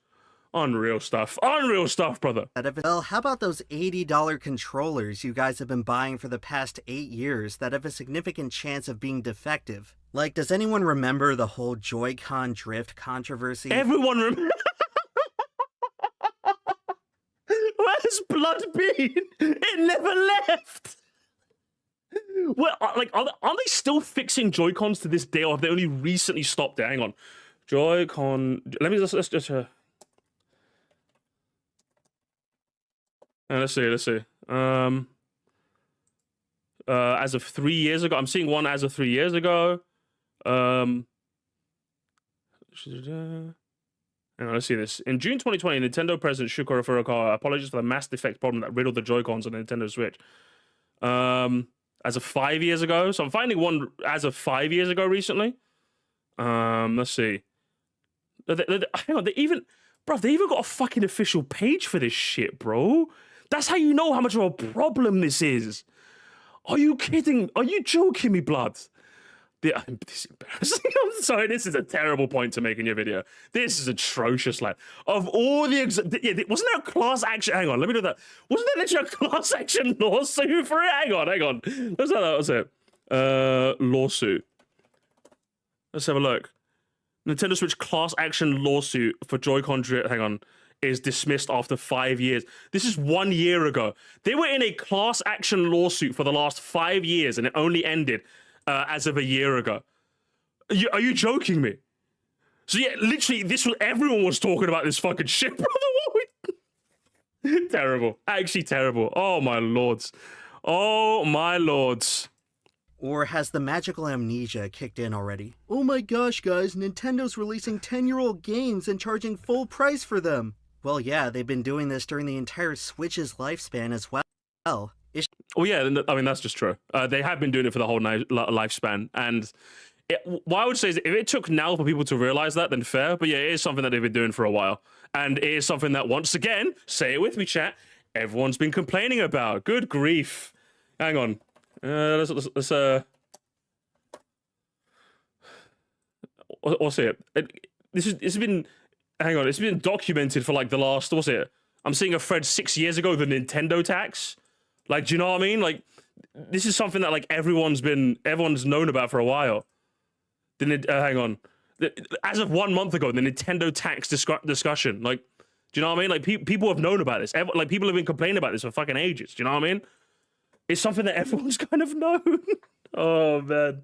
Unreal stuff. Unreal stuff, brother. Well, how about those $80 controllers you guys have been buying for the past 8 years that have a significant chance of being defective? Like, does anyone remember the whole Joy-Con drift controversy? Everyone remembers. Where's Blood been? It never left. Well, like, are they still fixing Joy-Cons to this day, or have they only recently stopped it? Hang on. Joy-Con. Let's just. Let's see. As of 3 years ago, I'm seeing one as of 3 years ago. Hang on, let's see this. In June 2020, Nintendo President Shuhei Furukawa apologized for the mass defect problem that riddled the Joy-Cons on the Nintendo Switch. As of 5 years ago, so I'm finding one as of 5 years ago recently. Let's see. Hang on, they even got a fucking official page for this shit, bro. That's how you know how much of a problem this is. Are you kidding? Are you joking me, blood? This is embarrassing. I'm sorry. This is a terrible point to make in your video. This is atrocious, lad. Of all the wasn't there a class action? Hang on, let me do that. Wasn't there literally a class action lawsuit for it? Hang on. Let's have that. What's it? Lawsuit. Let's have a look. Nintendo Switch class action lawsuit for Joy-Con. Hang on. Is dismissed after 5 years. This is 1 year ago. They were in a class action lawsuit for the last 5 years, and it only ended as of a year ago. Are you joking me? So yeah, literally, everyone was talking about this fucking shit, brother. Terrible. Actually terrible. Oh my lords. Oh my lords. Or has the magical amnesia kicked in already? Oh my gosh, guys, Nintendo's releasing 10-year-old games and charging full price for them. Well, yeah, they've been doing this during the entire Switch's lifespan as well. Oh yeah, I mean, that's just true. They have been doing it for the whole lifespan. And what I would say is if it took now for people to realize that, then fair. But yeah, it is something that they've been doing for a while. And it is something that, once again, say it with me, chat, everyone's been complaining about. Good grief. Hang on. Let's see it. This has been, hang on, it's been documented for like the last, what's it? I'm seeing a thread 6 years ago, the Nintendo tax. Like, do you know what I mean? Like, this is something that like everyone's known about for a while. Hang on. As of 1 month ago, the Nintendo tax discussion. Like, do you know what I mean? Like, people have known about this. Like, people have been complaining about this for fucking ages. Do you know what I mean? It's something that everyone's kind of known. Oh, man.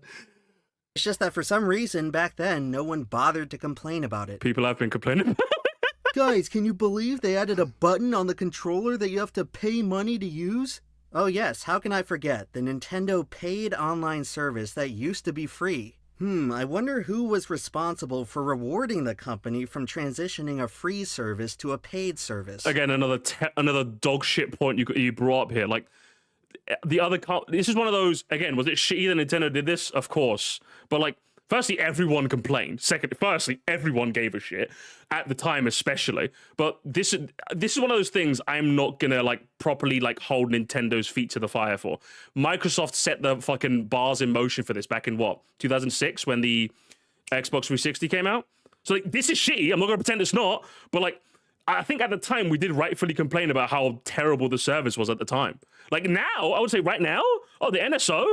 It's just that for some reason, back then, no one bothered to complain about it. People have been complaining about it. Guys, can you believe they added a button on the controller that you have to pay money to use? Oh yes, how can I forget? The Nintendo paid online service that used to be free. I wonder who was responsible for rewarding the company from transitioning a free service to a paid service. Again, another dog shit point you brought up here. Like, the other this is one of those, again, was it shitty that Nintendo did this? Of course. But like, firstly, everyone complained. Firstly, everyone gave a shit at the time, especially. But this is one of those things I'm not gonna like properly like hold Nintendo's feet to the fire for. Microsoft set the fucking bars in motion for this back in what, 2006, when the Xbox 360 came out. So like, this is shitty. I'm not gonna pretend it's not. But like, I think at the time we did rightfully complain about how terrible the service was at the time. Like now, I would say right now, oh, the NSO,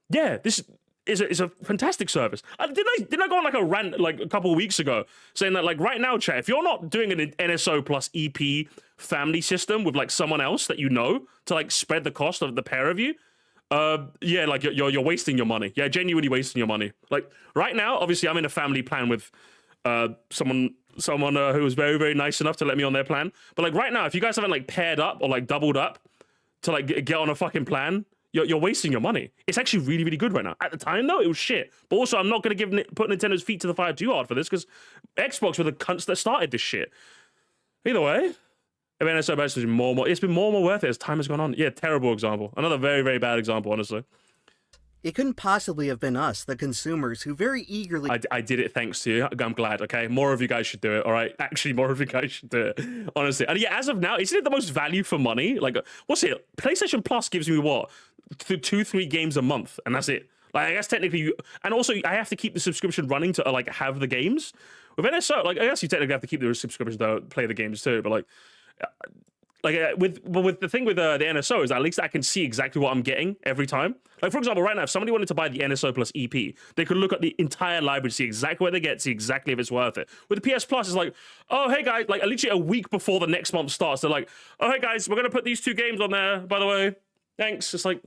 yeah, this is a fantastic service. Didn't I go on like a rant like a couple of weeks ago saying that like right now, chat, if you're not doing an NSO plus EP family system with like someone else that you know to like spread the cost of the pair of you, yeah, like you're wasting your money. Yeah, genuinely wasting your money. Like right now, obviously, I'm in a family plan with someone who was very, very nice enough to let me on their plan. But like right now, if you guys haven't like paired up or like doubled up to like get on a fucking plan, you're wasting your money. It's actually really, really good right now. At the time, though, it was shit. But also, I'm not going to put Nintendo's feet to the fire too hard for this, because Xbox were the cunts that started this shit. Either way, I mean, it's been more and more worth it as time has gone on. Yeah, terrible example. Another very, very bad example, honestly. It couldn't possibly have been us, the consumers, who very eagerly... I did it thanks to you. I'm glad, okay? More of you guys should do it, all right? Actually, more of you guys should do it, honestly. And yeah, as of now, isn't it the most value for money? Like, what's it? PlayStation Plus gives me, what, 2-3 games a month, and that's it. Like, I guess technically... And also, I have to keep the subscription running to, like, have the games. With NSO, like, I guess you technically have to keep the subscription to play the games too, but, like... with the thing with the NSO is that at least I can see exactly what I'm getting every time. Like, for example, right now, if somebody wanted to buy the NSO plus EP, they could look at the entire library, see exactly what they get, see exactly if it's worth it. With the PS Plus, it's like, oh, hey, guys, like, literally a week before the next month starts, they're like, oh, hey, guys, we're going to put these 2 games on there, by the way. Thanks. It's like,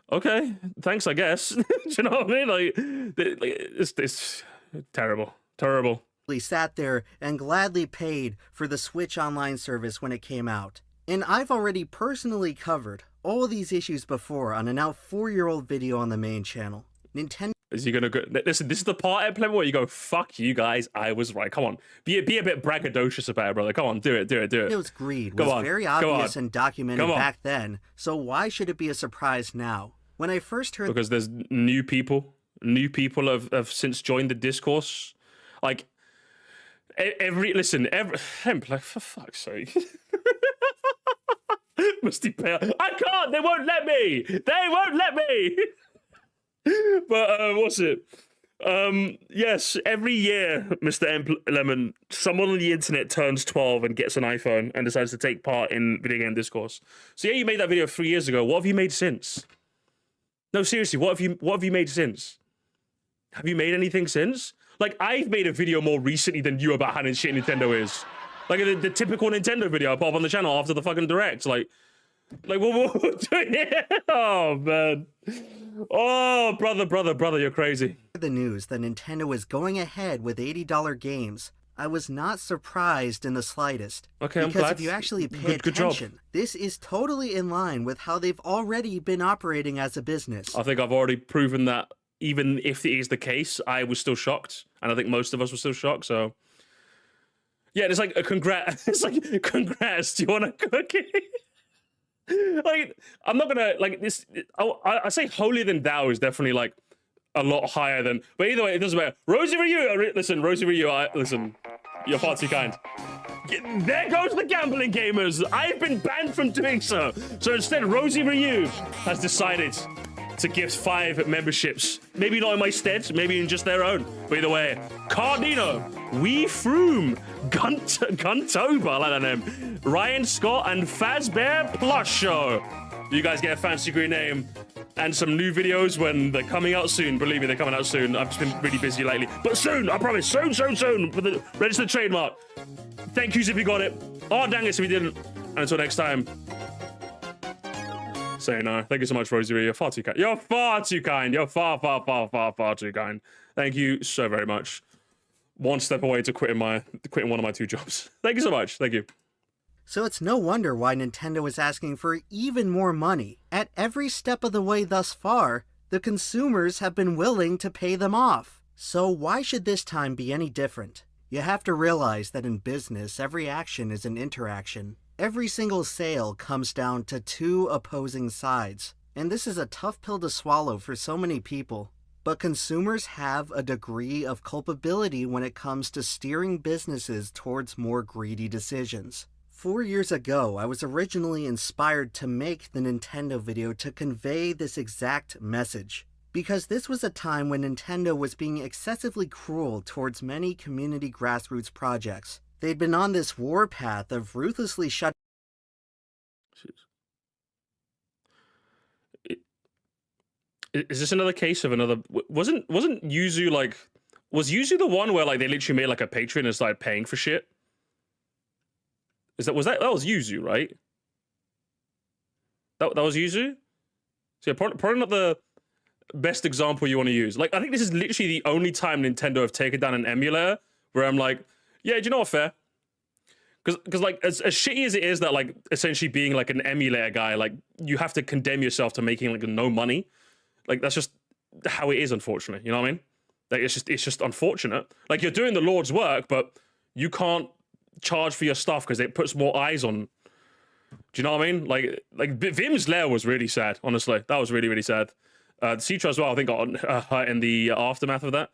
okay, thanks, I guess. Do you know what I mean? Like, it's terrible. Terrible. Sat there and gladly paid for the Switch Online service when it came out. And I've already personally covered all these issues before on a now 4-year-old video on the main channel. Nintendo... Is he gonna go? Listen, this is the part at EmpLemon where you go, fuck you guys, I was right. Come on. Be a bit braggadocious about it, brother. Come on, do it. Nintendo's greed was very obvious and documented back then, so why should it be a surprise now? When I first heard... Because there's new people have since joined the discourse. Like, EmpLemon, for fuck's sake. Musty pay. I can't. They won't let me. But what's it? Yes, every year, Mr. EmpLemon, someone on the internet turns 12 and gets an iPhone and decides to take part in video game discourse. So yeah, you made that video 3 years ago. What have you made since? No, seriously, what have you made since? Have you made anything since? Like, I've made a video more recently than you about how shit Nintendo is. Like the typical Nintendo video I pop up on the channel after the fucking direct. Like what we're doing here? Oh man. Oh brother, you're crazy. The news that Nintendo is going ahead with $80 games, I was not surprised in the slightest. Okay, I'm because glad. if you actually pay Good job. attention, this is totally in line with how they've already been operating as a business. I think I've already proven that even if it is the case, I was still shocked, and I think most of us were still shocked. So yeah, it's like a congrats. It's like congrats. Do you want a cookie? Like, I'm not gonna like this. I say holier than thou is definitely like a lot higher than. But either way, it doesn't matter. Rosie Ryu, listen, Rosie Ryu, listen. You're far too kind. There goes the gambling gamers. I've been banned from doing so. So instead, Rosie Ryu has decided to gift 5 memberships. Maybe not in my stead, maybe in just their own. But either way, Cardino, Wee Froome, Guntober, I like that name, Ryan Scott, and Fazbear Plush Show. You guys get a fancy green name and some new videos when they're coming out soon. Believe me, they're coming out soon. I've just been really busy lately. But soon, I promise, soon, with the registered trademark. Thank yous if you got it. Oh, dang it if you didn't. And until next time. Say no. Thank you so much, Rosie. You're far too kind. You're far too kind. You're far too kind. Thank you so very much. One step away to quitting one of my 2 jobs. Thank you so much. Thank you. So it's no wonder why Nintendo is asking for even more money. At every step of the way thus far, the consumers have been willing to pay them off. So why should this time be any different? You have to realize that in business, every action is an interaction. Every single sale comes down to 2 opposing sides, and this is a tough pill to swallow for so many people. But consumers have a degree of culpability when it comes to steering businesses towards more greedy decisions. 4 years ago, I was originally inspired to make the Nintendo video to convey this exact message, because this was a time when Nintendo was being excessively cruel towards many community grassroots projects. They'd been on this warpath of ruthlessly shutting. Is this another case of another? Wasn't Yuzu like? Was Yuzu the one where like they literally made like a Patreon and started paying for shit? Was that was Yuzu, right? That was Yuzu. So yeah, probably not the best example you want to use. Like, I think this is literally the only time Nintendo have taken down an emulator where I'm like, yeah, do you know what, fair? Because like as shitty as it is that like essentially being like an emulator guy, like you have to condemn yourself to making like no money. Like that's just how it is, unfortunately. You know what I mean? Like it's just unfortunate. Like you're doing the Lord's work, but you can't charge for your stuff because it puts more eyes on. Do you know what I mean? Like Vim's lair was really sad. Honestly, that was really sad. Citra as well, I think, got in the aftermath of that.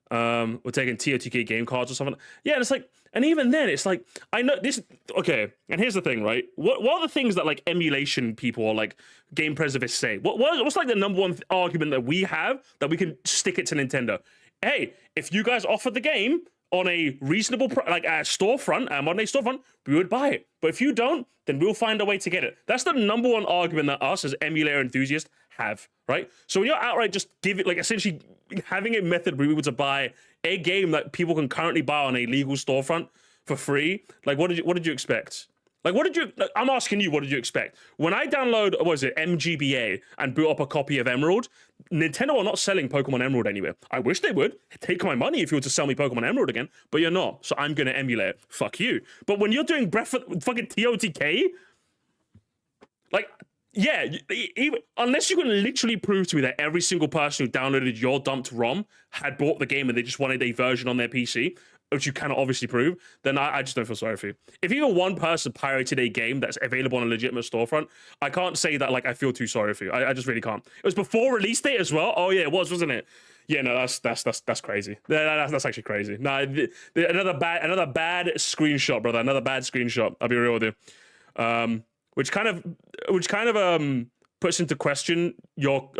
We're taking TOTK game cards or something. Yeah, and it's like, and even then, it's like, I know this. Okay, and here's the thing, right? What are the things that like emulation people or like game preservists say? What's like the number one argument that we have that we can stick it to Nintendo? Hey, if you guys offered the game on a reasonable, like a storefront, a modern day storefront, we would buy it. But if you don't, then we'll find a way to get it. That's the number one argument that us as emulator enthusiasts have, right? So when you're outright just give it, like essentially having a method where we were to buy a game that people can currently buy on a legal storefront for free, like what did you expect? Like I'm asking you, what did you expect? When I download, what was it, MGBA and boot up a copy of Emerald, Nintendo are not selling Pokemon Emerald anywhere. I wish they would. Take my money if you were to sell me Pokemon Emerald again, but you're not. So I'm going to emulate it. Fuck you. But when you're doing fucking TOTK, like, yeah, even, unless you can literally prove to me that every single person who downloaded your dumped ROM had bought the game and they just wanted a version on their PC, which you cannot obviously prove, then I just don't feel sorry for you. If even one person pirated a game that's available on a legitimate storefront, I can't say that like I feel too sorry for you. I just really can't. It was before release date as well. Oh yeah, it was, wasn't it? Yeah, no, that's crazy. That's actually crazy. No, another bad screenshot, brother. Another bad screenshot. I'll be real with you. Which kind of puts into question your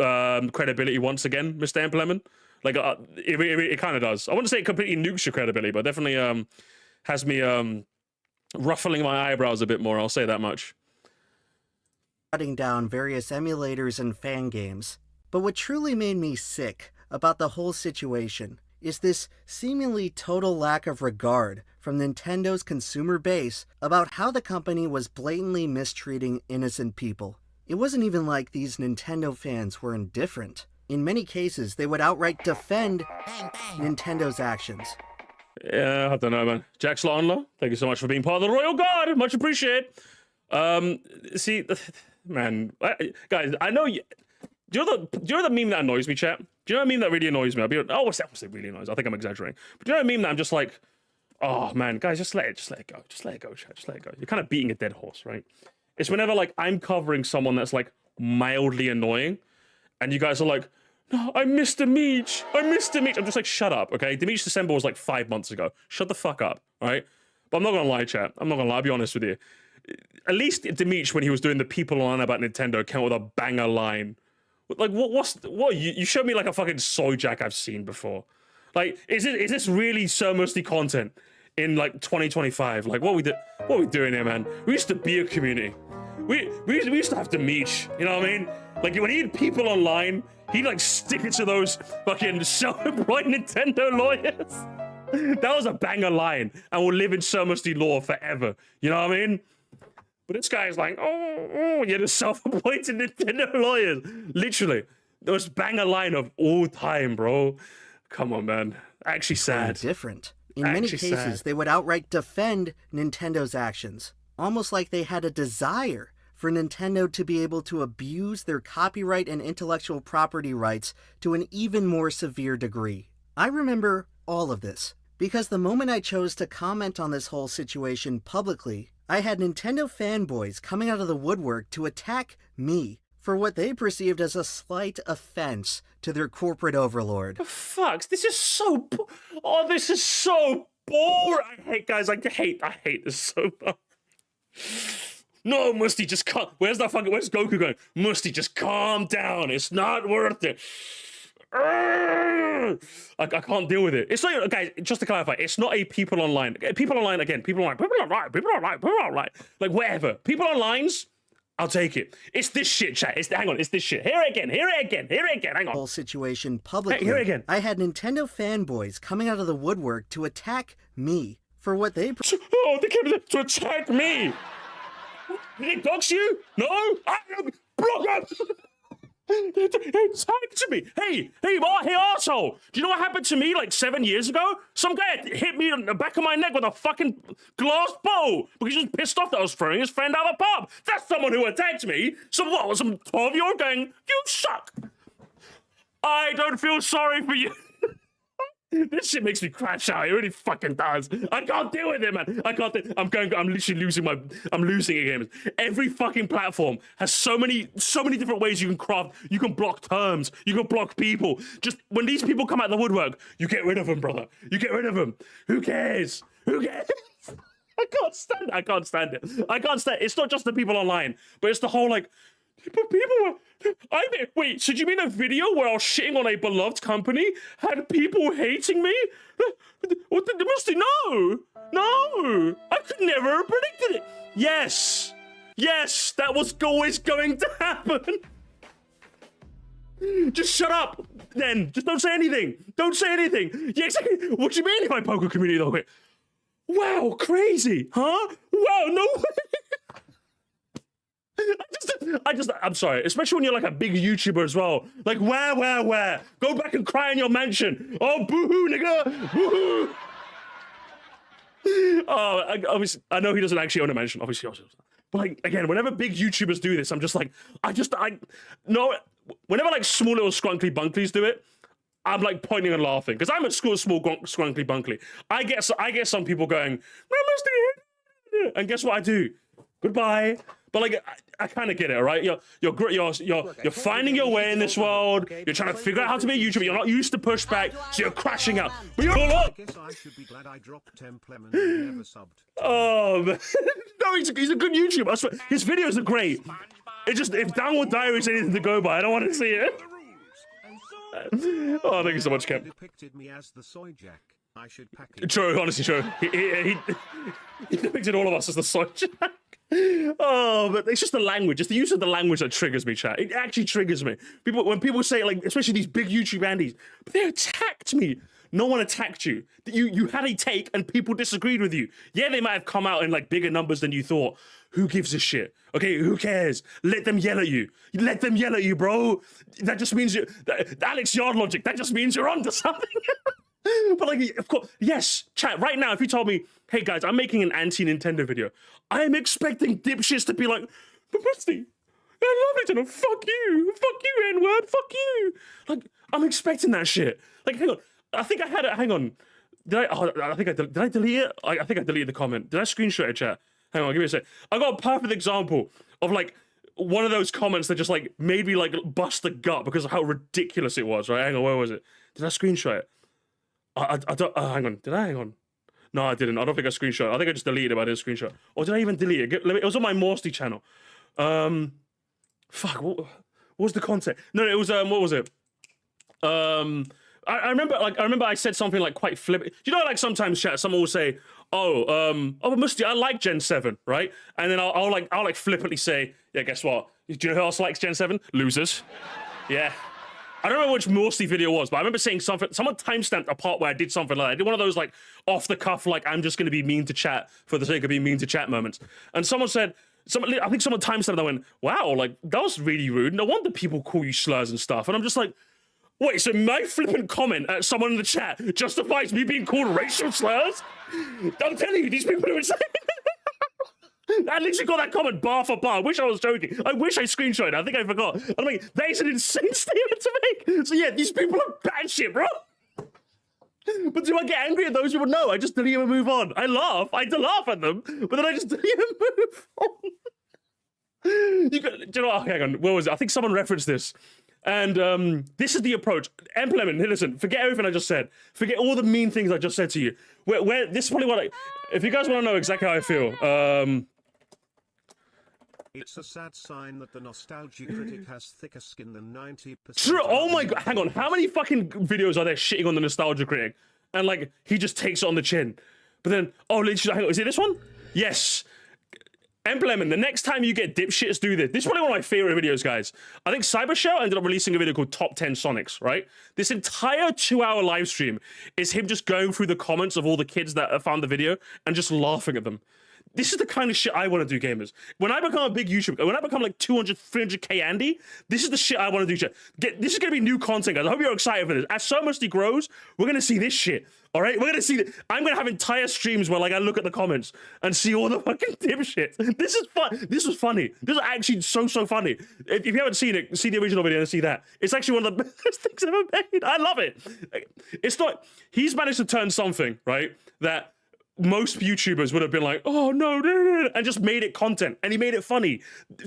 credibility once again, Mr. EmpLemon. Like it kind of does. I wouldn't say it completely nukes your credibility, but definitely has me ruffling my eyebrows a bit more. I'll say that much. Shutting down various emulators and fan games. But what truly made me sick about the whole situation is this seemingly total lack of regard from Nintendo's consumer base about how the company was blatantly mistreating innocent people. It wasn't even like these Nintendo fans were indifferent. In many cases, they would outright defend Nintendo's actions. Yeah, I don't know, man. Jack Slottenlow, thank you so much for being part of the Royal Guard. Much appreciated. See, man, guys, I know you. Do you know the meme that annoys me, chat? Do you know the meme that really annoys me? I'll be like, oh, what's that? What's it really annoys? I think I'm exaggerating. But do you know the meme that I'm just like, oh man, guys, just let it go. Just let it go, chat. Just let it go. You're kind of beating a dead horse, right? It's whenever like I'm covering someone that's like mildly annoying, and you guys are like, no, I missed Demeach. I missed Demeach. I'm just like, shut up, okay? Demeach December was like 5 months ago. Shut the fuck up, all right? But I'm not gonna lie, chat. I'm not gonna lie. I'll be honest with you. At least Demeach, when he was doing the people online about Nintendo, came with a banger line. Like, what? You showed me like a fucking soy jack I've seen before. Like, is this really so mostly content in like 2025? Like, what are we doing here, man? We used to be a community. We used to have Demeach. You know what I mean? Like, when he had people online, he'd like stick it to those fucking self-employed Nintendo lawyers. That was a banger line, and will live in so mostly lore forever. You know what I mean? But this guy is like, oh, you're the self-appointed Nintendo lawyers. Literally, the most banger line of all time, bro. Come on, man. Actually sad. Different. In many cases, they would outright defend Nintendo's actions, almost like they had a desire for Nintendo to be able to abuse their copyright and intellectual property rights to an even more severe degree. I remember all of this, because the moment I chose to comment on this whole situation publicly, I had Nintendo fanboys coming out of the woodwork to attack me for what they perceived as a slight offense to their corporate overlord. The fuck? This is so... this is so boring. I hate, guys. I hate this so much. No, Musty, just calm. Where's Goku going? Musty, just calm down. It's not worth it. I can't deal with it. It's not, guys, just to clarify, it's not a people online. People online, people online. Like, whatever. People online's, I'll take it. It's this shit, chat. Hang on, it's this shit. Hear it again. Hang on. Whole situation publicly. Hey, hear it again. I had Nintendo fanboys coming out of the woodwork to attack me for what they... Oh, they came to attack me. Did it dox you? No? I am... Block Attacked me. Hey, arsehole. Do you know what happened to me like 7 years ago? Some guy hit me on the back of my neck with a fucking glass bowl because he was pissed off that I was throwing his friend out of the pub. That's someone who attacked me. Some 12-year-old going, you suck. I don't feel sorry for you. This shit makes me crash out. It really fucking does. I can't deal with it, man. I'm literally losing again. Every fucking platform has so many different ways you can craft. You can block terms. You can block people. Just when these people come out the woodwork, you get rid of them, brother. You get rid of them. Who cares? I can't stand it. It's not just the people online, but it's the whole like, people were... wait, so do you mean a video where I was shitting on a beloved company had people hating me? No, I could never have predicted it. Yes, that was always going to happen. Just shut up, then. Just don't say anything. Yeah, exactly. What do you mean if I poke a community though? Wow, crazy, huh? Wow, no way. I'm sorry, especially when you're like a big YouTuber as well. Like, where? Go back and cry in your mansion. Oh, boo-hoo, nigga, boo-hoo. Oh, I know he doesn't actually own a mansion, obviously. But like, again, whenever big YouTubers do this, I'm just like, whenever like small little scrunkly bunklies do it, I'm like pointing and laughing because I'm a small scrunkly bunkly. I get some people going, and guess what I do? Goodbye. But like, I kind of get it, all right? You're finding your way in this world. You're trying to figure out how to be a YouTuber. You're not used to pushback, so you're crashing out. But you're I guess I should be glad I dropped EmpLemon and never subbed. Oh man, no, he's a good YouTuber. I swear. His videos are great. It's just, if Downward Diary is anything to go by, I don't want to see it. Oh, thank you so much, Kev. Depicted me as the soy jack. I should package. True, honestly, true. He depicted all of us as the soy jack. Oh, but it's just the language. It's the use of the language that triggers me, chat. It actually triggers me. When people say, like, especially these big YouTube Andes, but they attacked me. No one attacked you. You had a take and people disagreed with you. Yeah, they might have come out in like bigger numbers than you thought. Who gives a shit? Okay, who cares? Let them yell at you. Let them yell at you, bro. That just means Alex Yard logic. That just means you're onto something. But like, of course, yes, chat, right now, if you told me, hey guys, I'm making an anti-Nintendo video, I am expecting dipshits to be like, but Moresty, I love Nintendo, fuck you, N-word, fuck you. Like, I'm expecting that shit. Like, hang on, I think I had it, hang on. Did I delete it? I think I deleted the comment. Did I screenshot it, chat? Hang on, give me a sec. I got a perfect example of like, one of those comments that just like made me like bust the gut because of how ridiculous it was, right? Hang on, where was it? Did I screenshot it? I don't, hang on, did I? Hang on. No, I didn't. I don't think I screenshot. I think I just deleted it, but I didn't screenshot. Or did I even delete it? It was on my Moresty channel. Fuck, what was the content? No, it was, what was it? I remember I said something like quite flippant. You know, like sometimes chat, someone will say, oh, but Moresty, I like Gen 7, right? And then I'll like flippantly say, yeah, guess what? Do you know who else likes Gen 7? Losers. Yeah. I don't remember which Moresty video was, but I remember saying something, someone timestamped a part where I did something like that. I did one of those like off the cuff, like I'm just going to be mean to chat for the sake of being mean to chat moments. And someone said, I think someone timestamped that went, wow, like that was really rude. No wonder people call you slurs and stuff. And I'm just like, wait, so my flippant comment at someone in the chat justifies me being called racial slurs? I'm telling you, these people are insane. I literally got that comment bar for bar. I wish I was joking. I wish I screenshot it. I think I forgot. I mean, that is an insane statement to make. So yeah, these people are bad shit, bro. But do I get angry at those people? No, I just delete them and move on. I laugh. I do laugh at them, but then I just delete them and move on. Do you know what? Hang on. What was it? I think someone referenced this. And this is the approach. EmpLemon, hey, listen, forget everything I just said. Forget all the mean things I just said to you. This is probably what I... If you guys want to know exactly how I feel, it's a sad sign that the nostalgia critic has thicker skin than 90%. True. Oh my god, hang on. How many fucking videos are there shitting on the nostalgia critic? And like, he just takes it on the chin. But then, oh, literally, hang on, is it this one? Yes. EmpLemon, the next time you get dipshits, do this. This is probably one of my favorite videos, guys. I think Cybershell ended up releasing a video called Top 10 Sonics, right? This entire 2-hour live stream is him just going through the comments of all the kids that found the video and just laughing at them. This is the kind of shit I want to do, gamers. When I become a big YouTuber, when I become like 200, 300k Andy, this is the shit I want to do. This is going to be new content, guys. I hope you're excited for this. As So Moresty grows, we're going to see this shit. All right? We're going to see that. I'm going to have entire streams where like I look at the comments and see all the fucking dipshits. This is fun. This was funny. This is actually so funny. If you haven't seen it, see the original video and see that. It's actually one of the best things I've ever made. I love it. It's not, he's managed to turn something, right, that most YouTubers would have been like, oh, no, and just made it content, and he made it funny.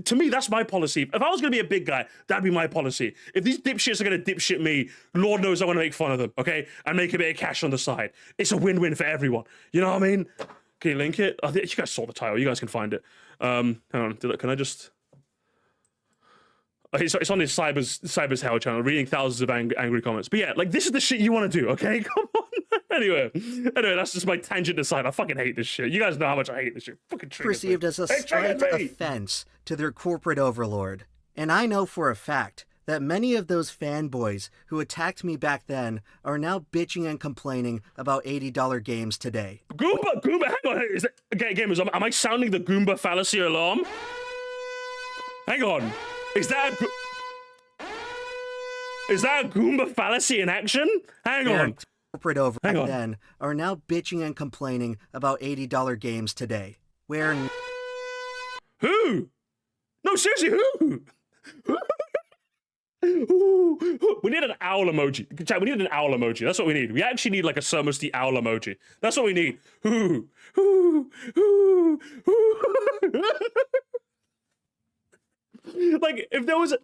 To me, that's my policy. If I was going to be a big guy, that'd be my policy. If these dipshits are going to dipshit me, Lord knows I want to make fun of them, okay? And make a bit of cash on the side. It's a win-win for everyone. You know what I mean? Can you link it? I think you guys saw the title. You guys can find it. Hang on. Can I just... It's on his Cyber's Hell channel, reading thousands of angry comments. But yeah, like, this is the shit you want to do, okay? Come on. Anyway, that's just my tangent aside. I fucking hate this shit. You guys know how much I hate this shit. Fucking perceived as a slight offense to their corporate overlord. And I know for a fact that many of those fanboys who attacked me back then are now bitching and complaining about $80 games today. Goomba, hang on. Is that, okay, gamers, am I sounding the Goomba fallacy alarm? Hang on. Is that a Goomba fallacy in action? Hang on. Corporate over then are now bitching and complaining about $80 games today. Where... Who? No, seriously, who? We need an owl emoji. Chat, we need an owl emoji. That's what we need. We actually need like a So Moresty owl emoji. That's what we need. Like, if there was a...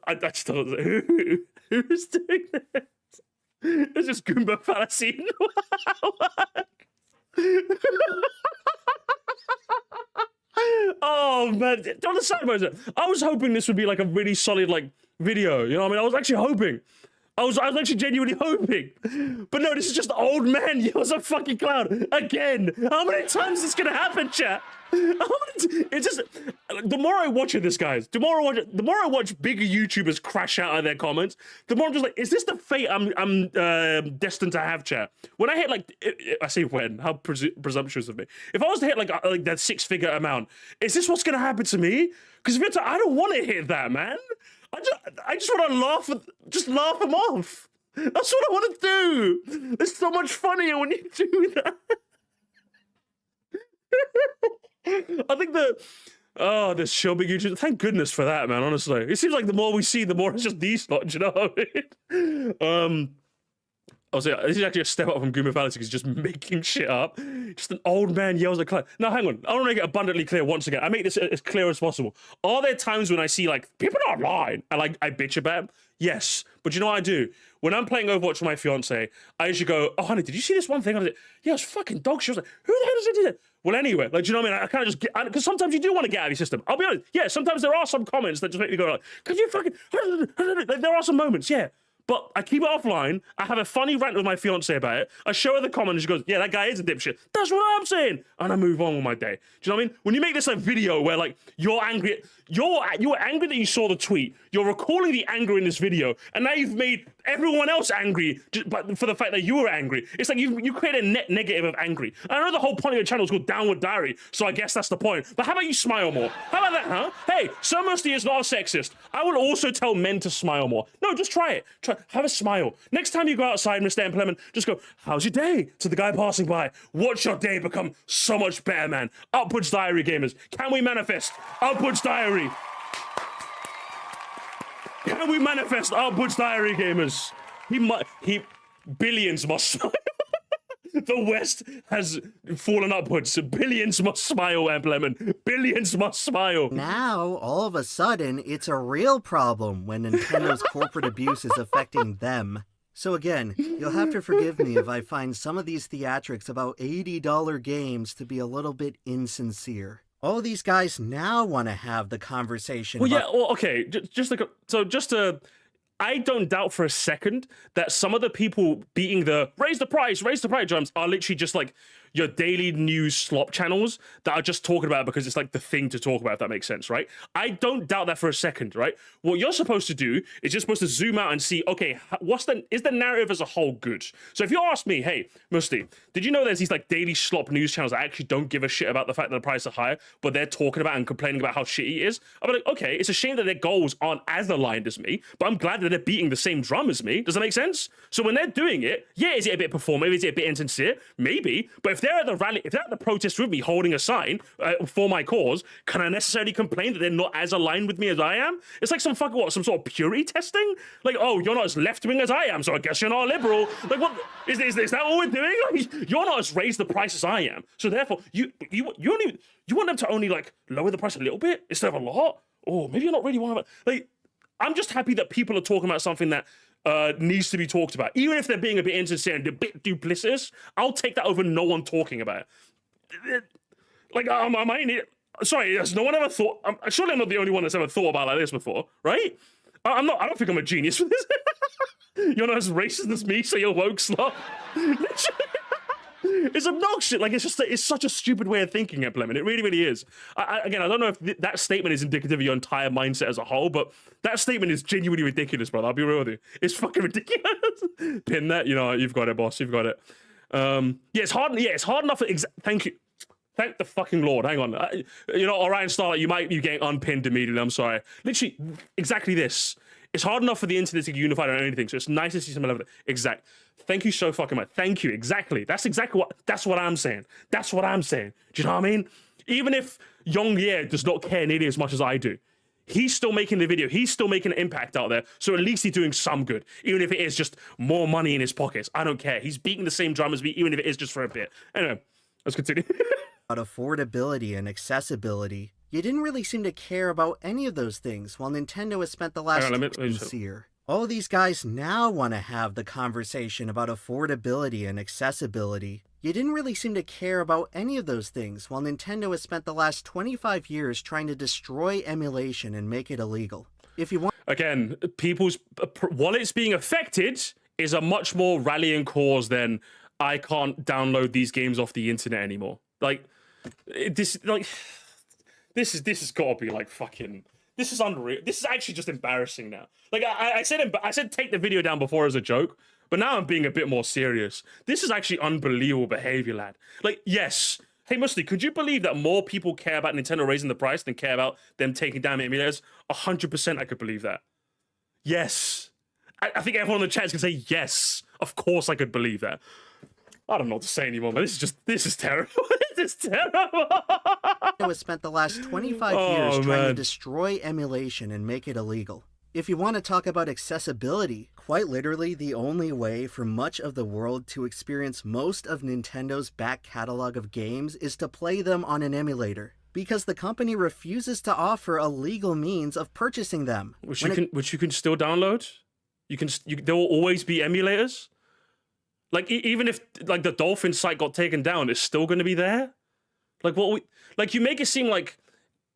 I still don't know. Who's doing this? It's just Goomba fallacy. Oh man, on the side note, I was hoping this would be like a really solid like video. You know what I mean? I was actually hoping. I was actually genuinely hoping. But no, this is just the old man yells at fucking cloud again. How many times is this gonna happen, chat? It's just the more I watch of this, guys, the more I watch bigger YouTubers crash out of their comments, the more I'm just like, is this the fate I'm destined to have, chat? When I hit like, I say when, how presumptuous of me. If I was to hit like that 6-figure amount, is this what's gonna happen to me? Because I don't want to hit that, man. I just want to laugh them off. That's what I want to do. It's so much funnier when you do that. I think this show big YouTube. Thank goodness for that, man. Honestly, it seems like the more we see, the more it's just these slots. You know what I mean? I'll say this is actually a step up from Goomer Fallacy because he's just making shit up. Just an old man yells at cloud. Now, hang on. I want to make it abundantly clear once again. I make this as clear as possible. Are there times when I see like people are online and like I bitch about them? Yes, but you know what I do? When I'm playing Overwatch with my fiance, I usually go, "Oh, honey, did you see this one thing?" I was like, "Yeah, it's fucking dog shit." I was like, "Who the hell does it do that?" Well, anyway, like, do you know what I mean? I kind of just get, because sometimes you do want to get out of your system. I'll be honest. Yeah, sometimes there are some comments that just make me go like, "Could you fucking?" Like, there are some moments, yeah. But I keep it offline. I have a funny rant with my fiance about it. I show her the comment and she goes, "Yeah, that guy is a dipshit." That's what I'm saying. And I move on with my day. Do you know what I mean? When you make this a video where like you're angry, you're angry that you saw the tweet. You're recalling the anger in this video, and now you've made everyone else angry, but for the fact that you were angry. It's like you create a net negative of angry. I know the whole point of your channel is called Downward Diary, so I guess that's the point. But how about you smile more? How about that, huh? Hey, so Moresty is not a sexist. I will also tell men to smile more. No, just try it. Have a smile. Next time you go outside, Mr. EmpLemon, just go, "How's your day?" to the guy passing by. Watch your day become so much better, man. Upwards Diary gamers. Can we manifest Upwards Diary? Can we manifest Upwards Diary gamers? Billions must smile. The West has fallen upwards. Billions must smile, EmpLemon. Billions must smile. Now, all of a sudden, it's a real problem when Nintendo's corporate abuse is affecting them. So again, you'll have to forgive me if I find some of these theatrics about $80 games to be a little bit insincere. All these guys now want to have the conversation. Well, yeah, well, okay. I don't doubt for a second that some of the people beating the raise the price drums are literally just like your daily news slop channels that are just talking about it because it's like the thing to talk about, if that makes sense, right? I don't doubt that for a second, right? What you're supposed to do is you're supposed to zoom out and see, okay, is the narrative as a whole good? So if you ask me, hey, Moresty, did you know there's these like daily slop news channels that actually don't give a shit about the fact that the prices are higher, but they're talking about and complaining about how shitty it is? I'll be like, okay, it's a shame that their goals aren't as aligned as me, but I'm glad that they're beating the same drum as me. Does that make sense? So when they're doing it, yeah, is it a bit performative? Is it a bit insincere? Maybe, but if they're at the rally, if they're at the protest with me holding a sign for my cause, can I necessarily complain that they're not as aligned with me as I am? It's like some fucking some sort of purity testing? Like, oh, you're not as left-wing as I am, so I guess you're not a liberal. Like, what is that what we're doing? Like, you're not as raised the price as I am, so therefore you want them to only like lower the price a little bit instead of a lot? Oh, maybe you're not really one of it. Like, I'm just happy that people are talking about something that needs to be talked about. Even if they're being a bit insincere and a bit duplicitous, I'll take that over no one talking about it. Like, am I in it? Sorry, has no one ever thought? Surely I'm not the only one that's ever thought about like this before, right? I don't think I'm a genius for this. You're not as racist as me, so you're woke slut. It's obnoxious. Like, it's such a stupid way of thinking, EmpLemon. It really, really is. Again, I don't know if that statement is indicative of your entire mindset as a whole, but that statement is genuinely ridiculous, brother. I'll be real with you. It's fucking ridiculous. Pin that. You know, you've got it, boss. You've got it. Yeah, it's hard. Yeah, it's hard enough. Thank you. Thank the fucking Lord. Hang on. You know, Orion Starlight, you get unpinned immediately. I'm sorry. Literally, exactly this. It's hard enough for the internet to get unified on anything, so it's nice to see some level. Exact. Thank you so fucking much. Thank you. Exactly. That's what I'm saying. That's what I'm saying. Do you know what I mean? Even if Young Ye does not care nearly as much as I do, he's still making the video. He's still making an impact out there. So at least he's doing some good, even if it is just more money in his pockets. I don't care. He's beating the same drum as me, even if it is just for a bit. Anyway, let's continue. About affordability and accessibility, you didn't really seem to care about any of those things, while Nintendo has spent the last 6 years. All these guys now want to have the conversation about affordability and accessibility. You didn't really seem to care about any of those things, while Nintendo has spent the last 25 years trying to destroy emulation and make it illegal. If you want... Again, people's wallets being affected is a much more rallying cause than I can't download these games off the internet anymore. Like, this has got to be like fucking... This is unreal. This is actually just embarrassing now. Like I said take the video down before as a joke, but now I'm being a bit more serious. This is actually unbelievable behavior, lad. Like, yes. Hey, Moresty, could you believe that more people care about Nintendo raising the price than care about them taking down emulators? 100% I could believe that. Yes. I think everyone in the chat can say yes. Of course I could believe that. I don't know what to say anymore, man. This is terrible. This is terrible. Has spent the last 25 years trying to destroy emulation and make it illegal. If you want to talk about accessibility, quite literally the only way for much of the world to experience most of Nintendo's back catalog of games is to play them on an emulator, because the company refuses to offer a legal means of purchasing them. Which you can still download. There will always be emulators. Like, even if like the Dolphin site got taken down, it's still going to be there. Like, you make it seem like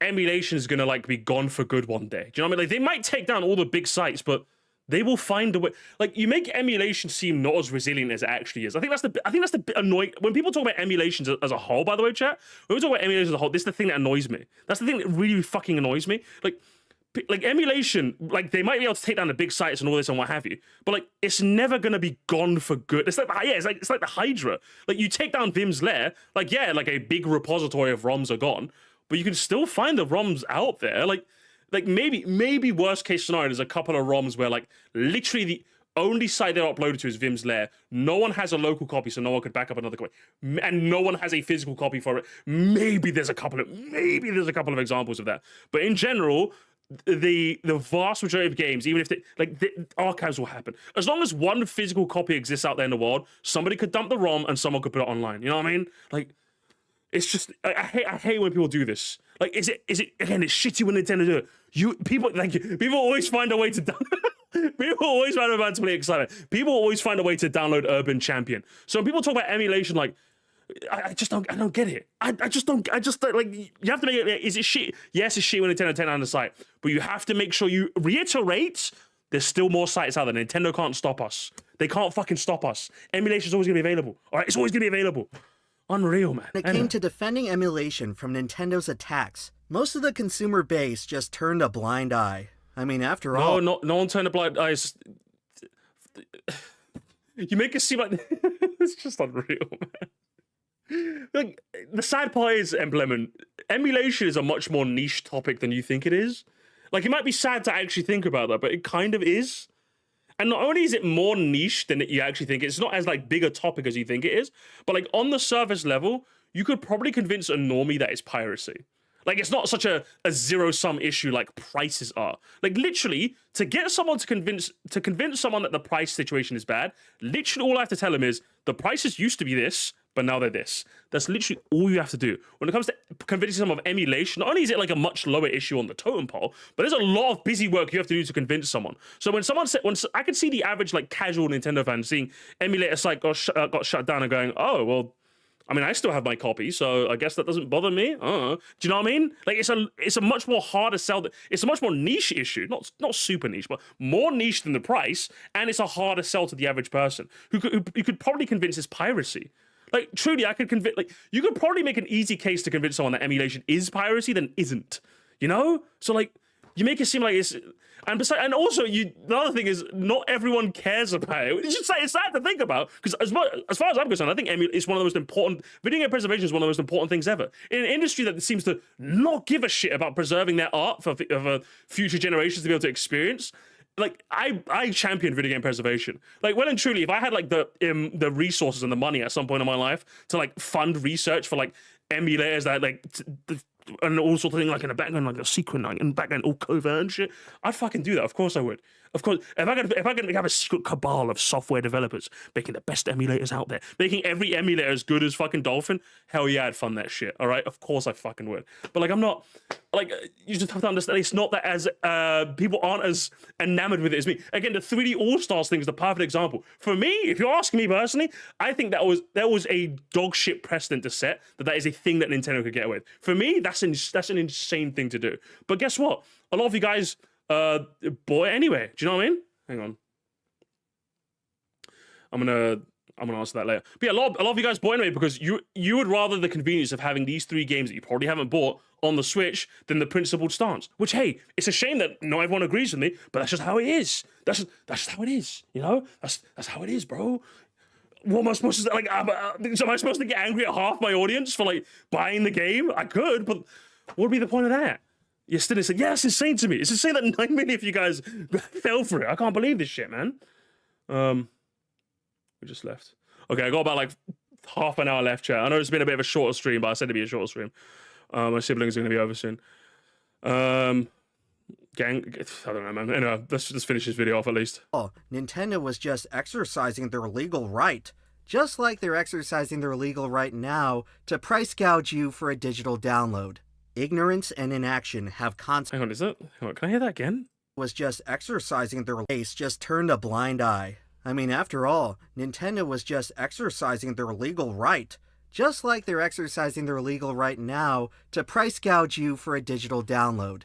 emulation is going to like be gone for good one day. Do you know what I mean? Like, they might take down all the big sites, but they will find a way. Like, you make emulation seem not as resilient as it actually is. I think that's the bit annoying when people talk about emulations as a whole. By the way, chat, when we talk about emulation as a whole, this is the thing that annoys me. That's the thing that really fucking annoys me. Like emulation, like they might be able to take down the big sites and all this and what have you, but like it's never gonna be gone for good. It's like it's like the Hydra. Like you take down Vim's lair, like yeah, like a big repository of ROMs are gone, but you can still find the ROMs out there. Like maybe worst case scenario, there's a couple of ROMs where like literally the only site they're uploaded to is Vim's lair. No one has a local copy, so no one could back up another copy, and no one has a physical copy for it. Maybe there's a couple of examples of that, but in general, the vast majority of games, even if the archives will happen, as long as one physical copy exists out there in the world, somebody could dump the ROM and someone could put it online. You know what I mean? Like, it's just I hate when people do this. Like, is it again? It's shitty when Nintendo do it. People always find a way to people always find a way to play excitement. People always find a way to download Urban Champion. So when people talk about emulation, like, I don't get it. I just don't like, you have to make it, is it shit? Yes, it's shit when Nintendo take down the site, but you have to make sure you reiterate there's still more sites out there. Nintendo can't stop us. They can't fucking stop us. Emulation is always gonna be available. All right, it's always gonna be available. Unreal, man. When it came to defending emulation from Nintendo's attacks, most of the consumer base just turned a blind eye. I mean, after all... No one turned a blind eye. You make it seem like... It's just unreal, man. Like, the sad part is, EmpLemon, emulation is a much more niche topic than you think it is. Like, it might be sad to actually think about that, but it kind of is. And not only is it more niche than you actually think, it's not as like big a topic as you think it is, but like on the surface level, you could probably convince a normie that it's piracy. Like, it's not such a zero-sum issue like prices are. Like, literally, to get someone to convince someone that the price situation is bad, literally all I have to tell them is, the prices used to be this, but now they're this. That's literally all you have to do. When it comes to convincing someone of emulation, not only is it like a much lower issue on the totem pole, but there's a lot of busy work you have to do to convince someone. So when someone said, I could see the average like casual Nintendo fan seeing emulator site got shut down and going, oh, well, I mean, I still have my copy, so I guess that doesn't bother me. Do you know what I mean? Like, it's a much more harder sell. It's a much more niche issue, not super niche, but more niche than the price, and it's a harder sell to the average person who could probably convince is piracy. Like, truly, I could convince. Like, you could probably make an easy case to convince someone that emulation is piracy than isn't. You know? So like, you make it seem like it's. And besides, and also, the other thing is, not everyone cares about it. It's sad to think about, because as far as I'm concerned, I think it's one of the most important. Video game preservation is one of the most important things ever in an industry that seems to not give a shit about preserving their art for future generations to be able to experience. Like, I champion video game preservation. Like, well and truly, if I had like the resources and the money at some point in my life to like fund research for like emulators that like. And all sorts of things like in the background, like a secret, like in the background, all covert and shit. I'd fucking do that. Of course I would. Of course, if I could have a secret cabal of software developers making the best emulators out there, making every emulator as good as fucking Dolphin, hell yeah, I'd fund that shit. All right, of course I fucking would. But like, I'm not. Like, you just have to understand, it's not that as people aren't as enamored with it as me. Again, the 3D All Stars thing is the perfect example. For me, if you're asking me personally, I think that was a dog shit precedent to set that is a thing that Nintendo could get away with. For me, that's an insane thing to do. But guess what? A lot of you guys bought it anyway. Do you know what I mean? Hang on. I'm gonna answer that later. But yeah, a lot of you guys bought anyway because you would rather the convenience of having these 3 games that you probably haven't bought on the Switch than the principled stance. Which, hey, it's a shame that not everyone agrees with me, but that's just how it is. That's just how it is. You know, that's how it is, bro. What am I supposed to like? Am I supposed to get angry at half my audience for like buying the game? I could, but what would be the point of that? You're still saying, yeah, it's insane to me. It's insane that 9 million of you guys fell for it. I can't believe this shit, man. We just left. Okay, I got about like half an hour left, chat. I know it's been a bit of a shorter stream, but I said it'd be a shorter stream. My siblings are going to be over soon. I don't know, man. Anyway, let's just finish this video off at least. Oh, Nintendo was just exercising their legal right. Just like they're exercising their legal right now to price gouge you for a digital download. Ignorance and inaction have consequences. Hang on, is that? Hang on, can I hear that again? Was just exercising their case just turned a blind eye. I mean, after all, Nintendo was just exercising their legal right. Just like they're exercising their legal right now to price gouge you for a digital download.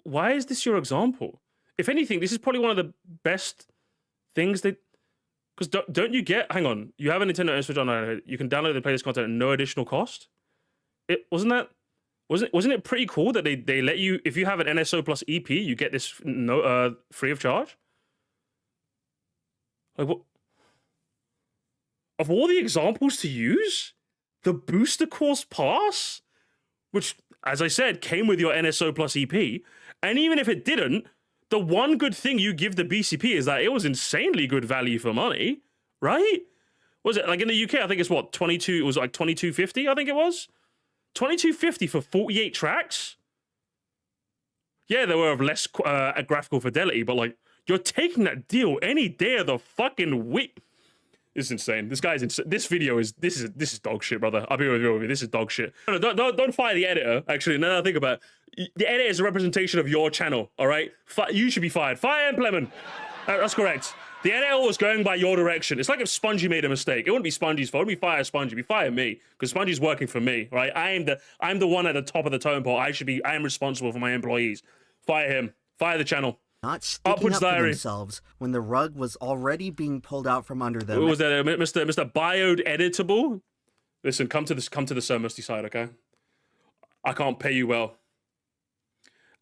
Why is this your example? If anything, this is probably one of the best things that... Because don't you get... Hang on. You have a Nintendo Switch Online. You can download and play this content at no additional cost? Wasn't it pretty cool that they let you... If you have an NSO plus EP, you get this free of charge? Like, what... Of all the examples to use, the booster course pass, which, as I said, came with your NSO plus EP, and even if it didn't, the one good thing you give the BCP is that it was insanely good value for money, right? Was it like in the UK? I think it's what 22. It was like 22.50. I think it was 22.50 for 48 tracks. Yeah, they were of less graphical fidelity, but like you're taking that deal any day of the fucking week. This is insane. This guy's insane. This is dog shit, brother. I'll be real with you. This is dog shit. No, don't fire the editor. Actually, now that I think about it, the editor is a representation of your channel. All right, you should be fired. Fire EmpLemon. That's correct. The editor was going by your direction. It's like if Spongy made a mistake. It wouldn't be Spongy's fault. It wouldn't be fire Spongy. It'd be fire me because Spongy's working for me. Right? I'm the one at the top of the totem pole. I am responsible for my employees. Fire him. Fire the channel. Not sticking up for themselves when the rug was already being pulled out from under them. What was that, Mr. Biodeditable? Listen, come to the Sir Musty side, okay? I can't pay you well,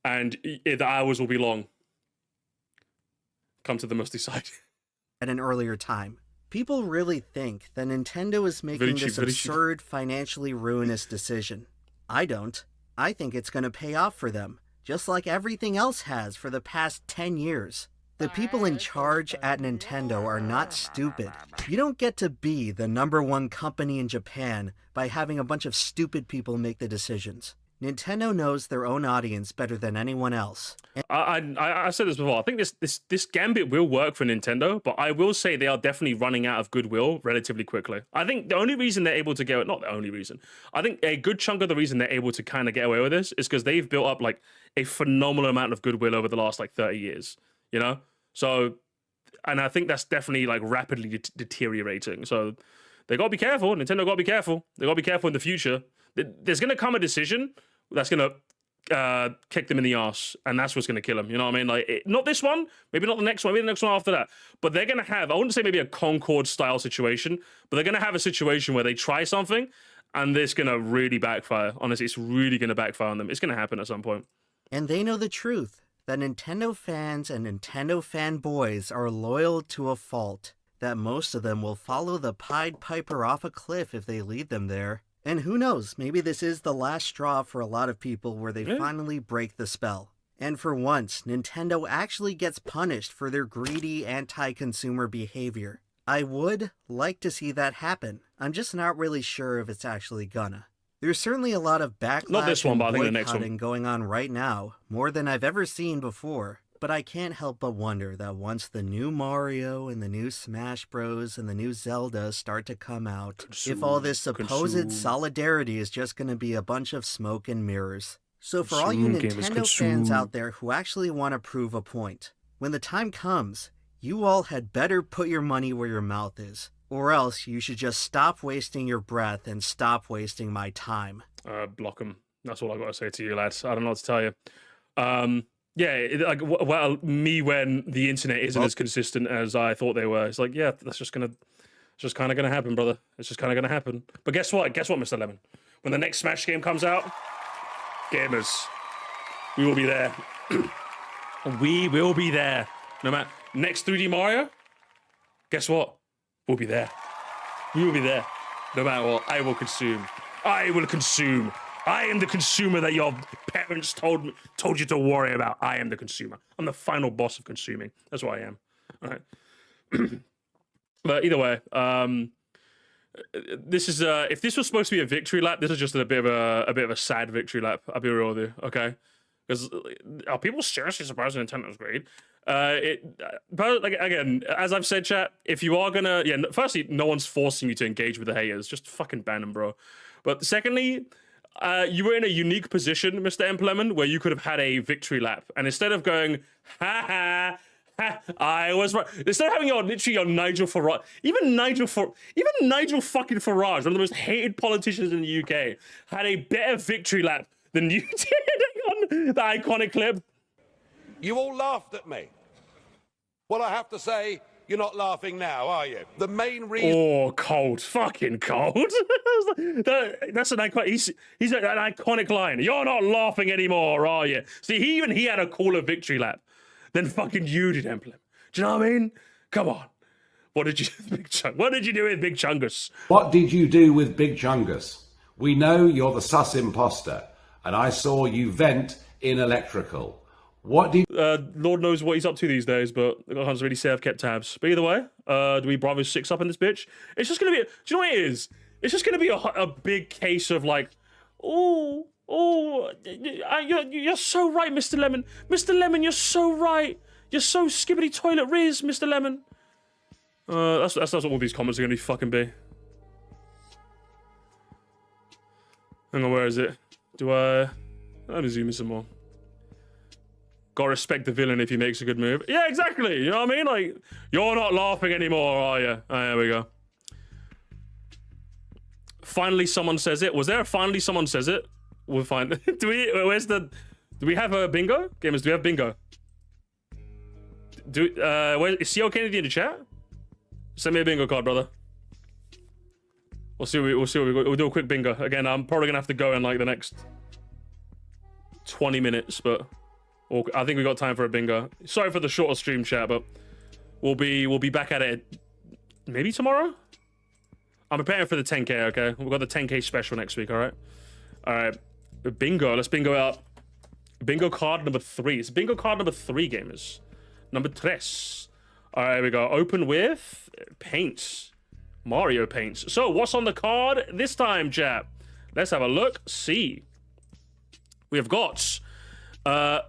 and the hours will be long. Come to the Musty side. At an earlier time, people really think that Nintendo is making this absurd, financially ruinous decision. I don't. I think it's going to pay off for them. Just like everything else has for the past 10 years. The people in charge at Nintendo are not stupid. You don't get to be the #1 company in Japan by having a bunch of stupid people make the decisions. Nintendo knows their own audience better than anyone else. I said this before. I think this gambit will work for Nintendo, but I will say they are definitely running out of goodwill relatively quickly. I think the only reason they're able to get it, not the only reason, I think a good chunk of the reason they're able to kind of get away with this is because they've built up like a phenomenal amount of goodwill over the last like 30 years, you know? So, and I think that's definitely like rapidly deteriorating. So they got to be careful. Nintendo got to be careful. They got to be careful in the future. There's going to come a decision that's going to kick them in the ass, and that's what's going to kill them. You know what I mean? Like, not this one, maybe not the next one, maybe the next one after that. But they're going to have, I wouldn't say maybe a Concord-style situation, but they're going to have a situation where they try something, and it's going to really backfire. Honestly, it's really going to backfire on them. It's going to happen at some point. And they know the truth, that Nintendo fans and Nintendo fanboys are loyal to a fault, that most of them will follow the Pied Piper off a cliff if they lead them there. And who knows, maybe this is the last straw for a lot of people where they finally break the spell. And for once, Nintendo actually gets punished for their greedy, anti-consumer behavior. I would like to see that happen. I'm just not really sure if it's actually gonna. There's certainly a lot of backlash Not this one, and but I think the next one. boycotting going on right now, more than I've ever seen before. But I can't help but wonder that once the new Mario and the new Smash Bros. And the new Zelda start to come out, if all this supposed solidarity is just going to be a bunch of smoke and mirrors. So for all you Nintendo fans out there who actually want to prove a point, when the time comes, you all had better put your money where your mouth is. Or else you should just stop wasting your breath and stop wasting my time. Block them. That's all I got to say to you, lads. I don't know what to tell you. Yeah, well, me when the internet isn't as consistent as I thought they were. It's like, yeah, that's just kind of gonna happen, brother. It's just kind of gonna happen. But guess what? Guess what, Mr. Lemon? When the next Smash game comes out, gamers, we will be there. We will be there. No matter next 3D Mario. Guess what? We'll be there. We will be there. No matter what, I will consume. I will consume. I am the consumer that your parents told you to worry about. I am the consumer. I'm the final boss of consuming. That's what I am. All right. But either way, this is if this was supposed to be a victory lap, this is just a bit of a sad victory lap. I'll be real with you, okay? Because are people seriously surprised Nintendo's great? But like again, as I've said, chat, if you are gonna, firstly, no one's forcing you to engage with the haters. Just fucking ban them, bro. But secondly, you were in a unique position, Mr. EmpLemon, where you could have had a victory lap, and instead of going, ha ha, ha, I was right. Instead of having your Nigel Farage, even Nigel fucking Farage, one of the most hated politicians in the UK, had a better victory lap than you did on the iconic clip. You all laughed at me. Well, I have to say, you're not laughing now, are you? The main reason... Oh, cold. Fucking cold. That's an iconic... He's an iconic line. You're not laughing anymore, are you? See, he had a cooler victory lap than fucking you did, EmpLemon. Do you know what I mean? Come on. What did you do with Big Chungus? What did you do with Big Chungus? We know you're the sus imposter, and I saw you vent in electrical. What did... Lord knows what he's up to these days, but I can't really say I've kept tabs. But either way, do we Bravo 6 up in this bitch? It's just going to be... Do you know what it is? It's just going to be a big case of like, you're so right, Mr. Lemon. Mr. Lemon, you're so right. You're so skibbity toilet riz, Mr. Lemon. That's what all these comments are going to fucking be. Hang on, where is it? Let me zoom in some more. Gotta respect the villain if he makes a good move. Yeah, exactly. You know what I mean? Like, you're not laughing anymore, are you? Oh, there we go. Finally, someone says it. Was there a finally someone says it? We'll find. Do we have a bingo? Gamers, do we have bingo? Is CO Kennedy in the chat? Send me a bingo card, brother. We'll see what we got. We'll do a quick bingo. Again, I'm probably gonna have to go in like the next 20 minutes, but I think we got time for a bingo. Sorry for the shorter stream, chat, but we'll be back at it maybe tomorrow. I'm preparing for the 10K. Okay, we've got the 10K special next week. All right. Bingo. Let's bingo it up. Bingo card number 3. It's bingo card number 3, gamers. Number 3. All right, here we go. Open with paints. Mario paints. So what's on the card this time, chat? Let's have a look. See. We have got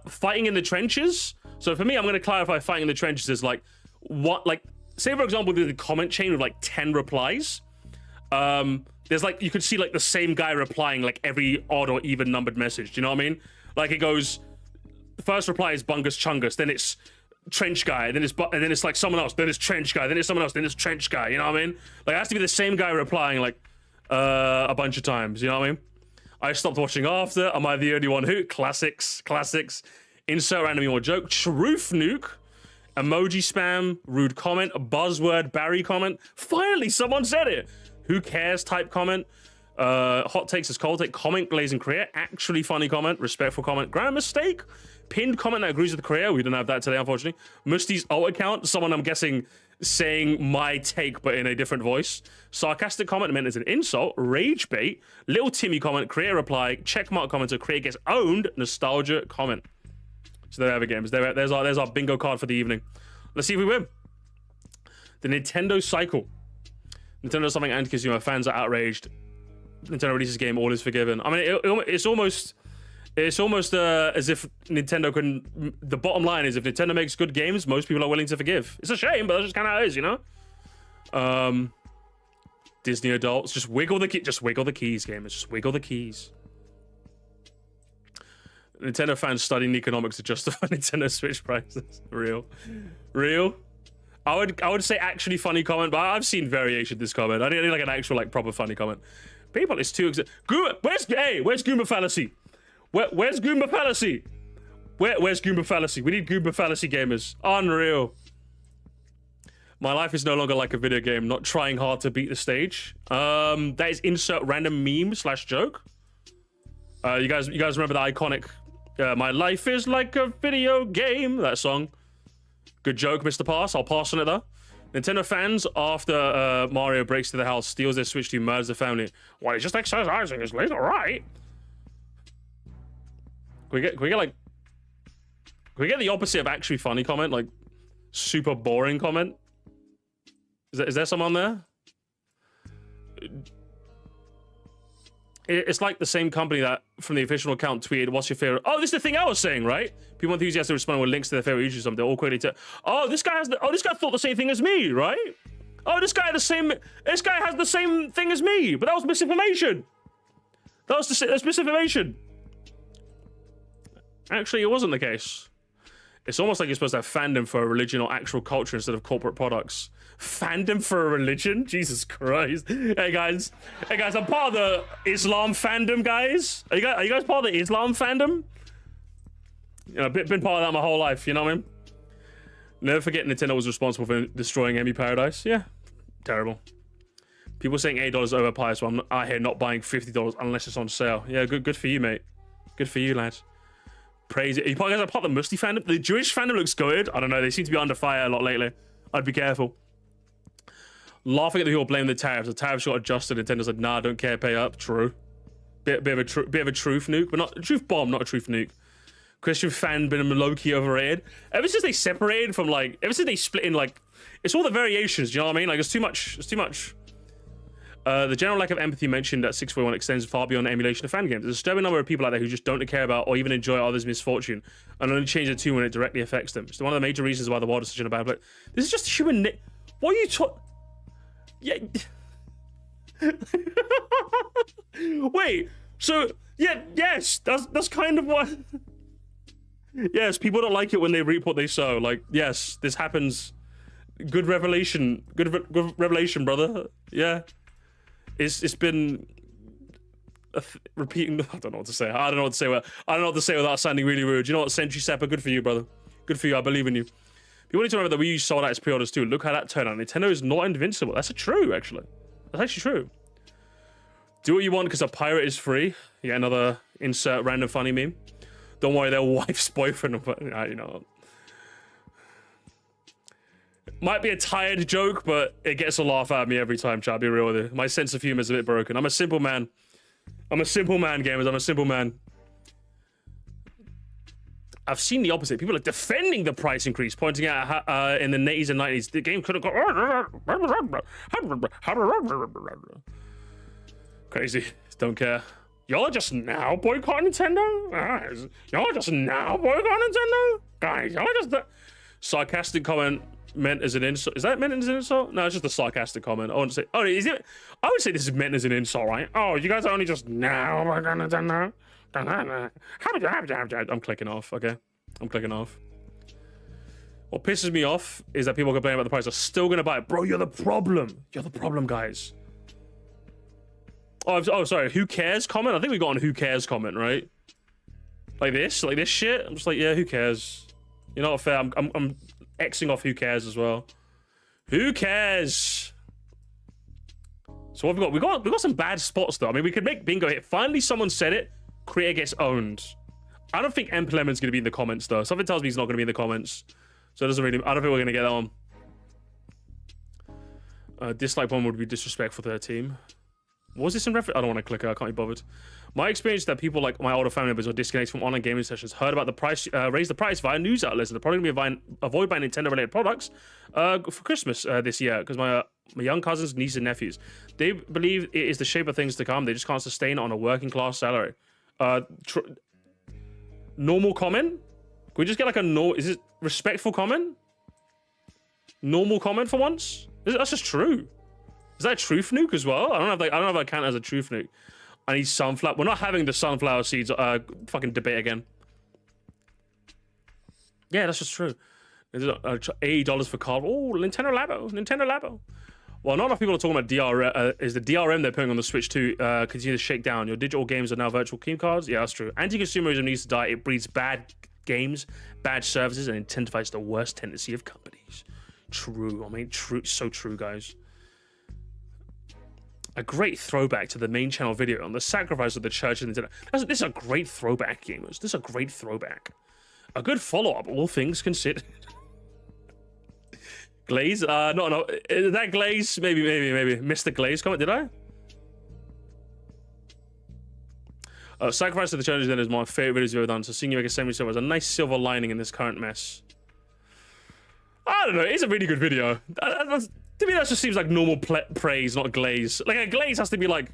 fighting in the trenches. So for me, I'm going to clarify fighting in the trenches is like what, like, say for example, the comment chain with like 10 replies. There's like, you could see like the same guy replying like every odd or even numbered message. Do you know what I mean? Like it goes, the first reply is Bungus Chungus, then it's Trench Guy, then it's like someone else, then it's Trench Guy, then it's someone else, then it's Trench Guy. You know what I mean? Like it has to be the same guy replying like a bunch of times. You know what I mean? I stopped watching after. Am I the only one who? Classics. Insert random or joke. Truth nuke. Emoji spam. Rude comment. Buzzword. Barry comment. Finally, someone said it. Who cares? Type comment. Hot takes is cold take. Comment glazing career. Actually funny comment. Respectful comment. Grammar mistake. Pinned comment that agrees with the career. We don't have that today, unfortunately. Musty's alt account. Someone I'm guessing saying my take but in a different voice. Sarcastic comment meant as an insult. Rage bait. Little Timmy comment. Career reply. Checkmark commenter. Career gets owned. Nostalgia comment. So there we have it, games. There's our bingo card for the evening. Let's see if we win. The Nintendo cycle. Nintendo something anti-consumer. Fans are outraged. Nintendo releases a game, all is forgiven. I mean, it's almost as if Nintendo can. The bottom line is, if Nintendo makes good games, most people are willing to forgive. It's a shame, but that's just kind of how it is, you know. Disney adults, just wiggle the keys, gamers. Just wiggle the keys. Nintendo fans studying economics to justify Nintendo Switch prices. Real. I would say actually funny comment, but I've seen variation of this comment. I need like an actual like proper funny comment. People, it's too where's Goomba fallacy? Where's Goomba fallacy? Where's Goomba fallacy? We need Goomba fallacy, gamers. Unreal. My life is no longer like a video game, not trying hard to beat the stage. That is insert random meme / joke. You guys remember the iconic my life is like a video game, that song? Good joke, Mr. Pass. I'll pass on it though. Nintendo fans, after Mario breaks to the house, steals their Switch to murders the family. Well, he's just exercising his leg, alright. Can we get the opposite of actually funny comment? Like super boring comment? Is there someone there? It's like the same company that from the official account tweeted, "What's your favorite?" Oh, this is the thing I was saying, right? People enthusiastically respond with links to their favorite YouTubers. They're all quickly oh, this guy thought the same thing as me, right? Oh, this guy has the same thing as me, but that was misinformation. That's misinformation. Actually, it wasn't the case. It's almost like you're supposed to have fandom for a religion or actual culture instead of corporate products. Fandom for a religion? Jesus Christ. Hey guys, I'm part of the Islam fandom, guys. Are you guys part of the Islam fandom? You know, been part of that my whole life, you know what I mean? Never forget Nintendo was responsible for destroying Emu Paradise. Yeah, terrible. People saying $8 overpriced, so I'm out here not buying $50 unless it's on sale. Yeah, good for you, mate. Good for you, lad. Praise it. You guys are part of the Moresty fandom? The Jewish fandom looks good. I don't know. They seem to be under fire a lot lately. I'd be careful. Laughing at the people blaming the tariffs. The tariffs got adjusted. Nintendo said, "Nah, don't care. Pay up." True. Bit of a truth nuke, but not a truth bomb, not a truth nuke. Christian fan been low-key overrated. Ever since they separated from like, ever since they split in like, it's all the variations. You know what I mean? Like it's too much. It's too much. The general lack of empathy mentioned at 641 extends far beyond emulation of fan games. There's a disturbing number of people out there who just don't care about or even enjoy others' misfortune and only change their tune when it directly affects them. It's one of the major reasons why the world is such a bad place. This is just human. What are you talking? Yeah. Wait. So yeah, yes, that's kind of what. Yes, people don't like it when they reap what they sow. Like, yes, this happens. Good revelation. Good revelation, brother. Yeah. It's been repeating. I don't know what to say. I don't know what to say without sounding really rude. You know what, Sentry Sapper? Good for you, brother. Good for you. I believe in you. People need to remember that we sold out its pre-orders too. Look how that turned out. Nintendo is not invincible. That's true, actually. That's actually true. Do what you want because a pirate is free. Yeah, another insert random funny meme. Don't worry, their wife's boyfriend. You know. Might be a tired joke, but it gets a laugh out of me every time, I'll be real with you. My sense of humor is a bit broken. I'm a simple man. I'm a simple man, gamers. I'm a simple man. I've seen the opposite. People are defending the price increase, pointing out how, in the 80s and 90s, the game could have got... Crazy. Don't care. Y'all are just now boycotting Nintendo? Y'all are just now boycotting Nintendo? Guys, y'all are just... Sarcastic comment meant as an insult. Is that meant as an insult? No, it's just a sarcastic comment. I wouldn't say... Oh, is it? I would say this is meant as an insult, right? Oh, you guys are only just now boycotting Nintendo? I'm clicking off, okay? I'm clicking off. What pisses me off is that people complain about the price are still gonna buy it. Bro, you're the problem. You're the problem, guys. Oh, sorry. Who cares comment? I think we got on who cares comment, right? Like this shit. I'm just like, yeah, who cares? You're not fair. I'm Xing off who cares as well. Who cares? So what have we got? We got some bad spots though. I mean, we could make bingo here. Finally, someone said it. Creator gets owned. I don't think EmpLemon's gonna be in the comments though. Something tells me he's not gonna be in the comments. So it doesn't really. I don't think we're gonna get that on. Dislike one would be disrespectful to their team. What was this in reference? I don't want to click it. I can't be bothered. My experience is that people like my older family members are disconnected from online gaming sessions, heard about the price, raise the price via news outlets, and they're probably going to be avoid buying Nintendo-related products for Christmas this year because my my young cousins, nieces, and nephews. They believe it is the shape of things to come. They just can't sustain it on a working class salary. Normal comment? Can we just get like a is it respectful comment? Normal comment for once? That's just true. Is that a truth nuke as well? I don't know if I count as a truth nuke. I need sunflower. We're not having the sunflower seeds fucking debate again. Yeah, that's just true. $80 for card. Oh, Nintendo Labo. Well, not enough people are talking about DRM. Is the DRM they're putting on the Switch to continue to shake down? Your digital games are now virtual game cards. Yeah, that's true. Anti-consumerism needs to die. It breeds bad games, bad services, and intensifies the worst tendency of companies. True. I mean, true. So true, guys. A great throwback to the main channel video on the sacrifice of the church and Nintendo. This is a great throwback, gamers. This is a great throwback. A good follow-up, all things considered. Glaze? No. Is that Glaze? Maybe. Mr. Glaze comment, did I? Sacrifice of the Church then is my favorite videos you've ever done. So seeing you make a semi-silver is a nice silver lining in this current mess. I don't know. It's a really good video. To me, that just seems like normal praise, not glaze. Like a glaze has to be like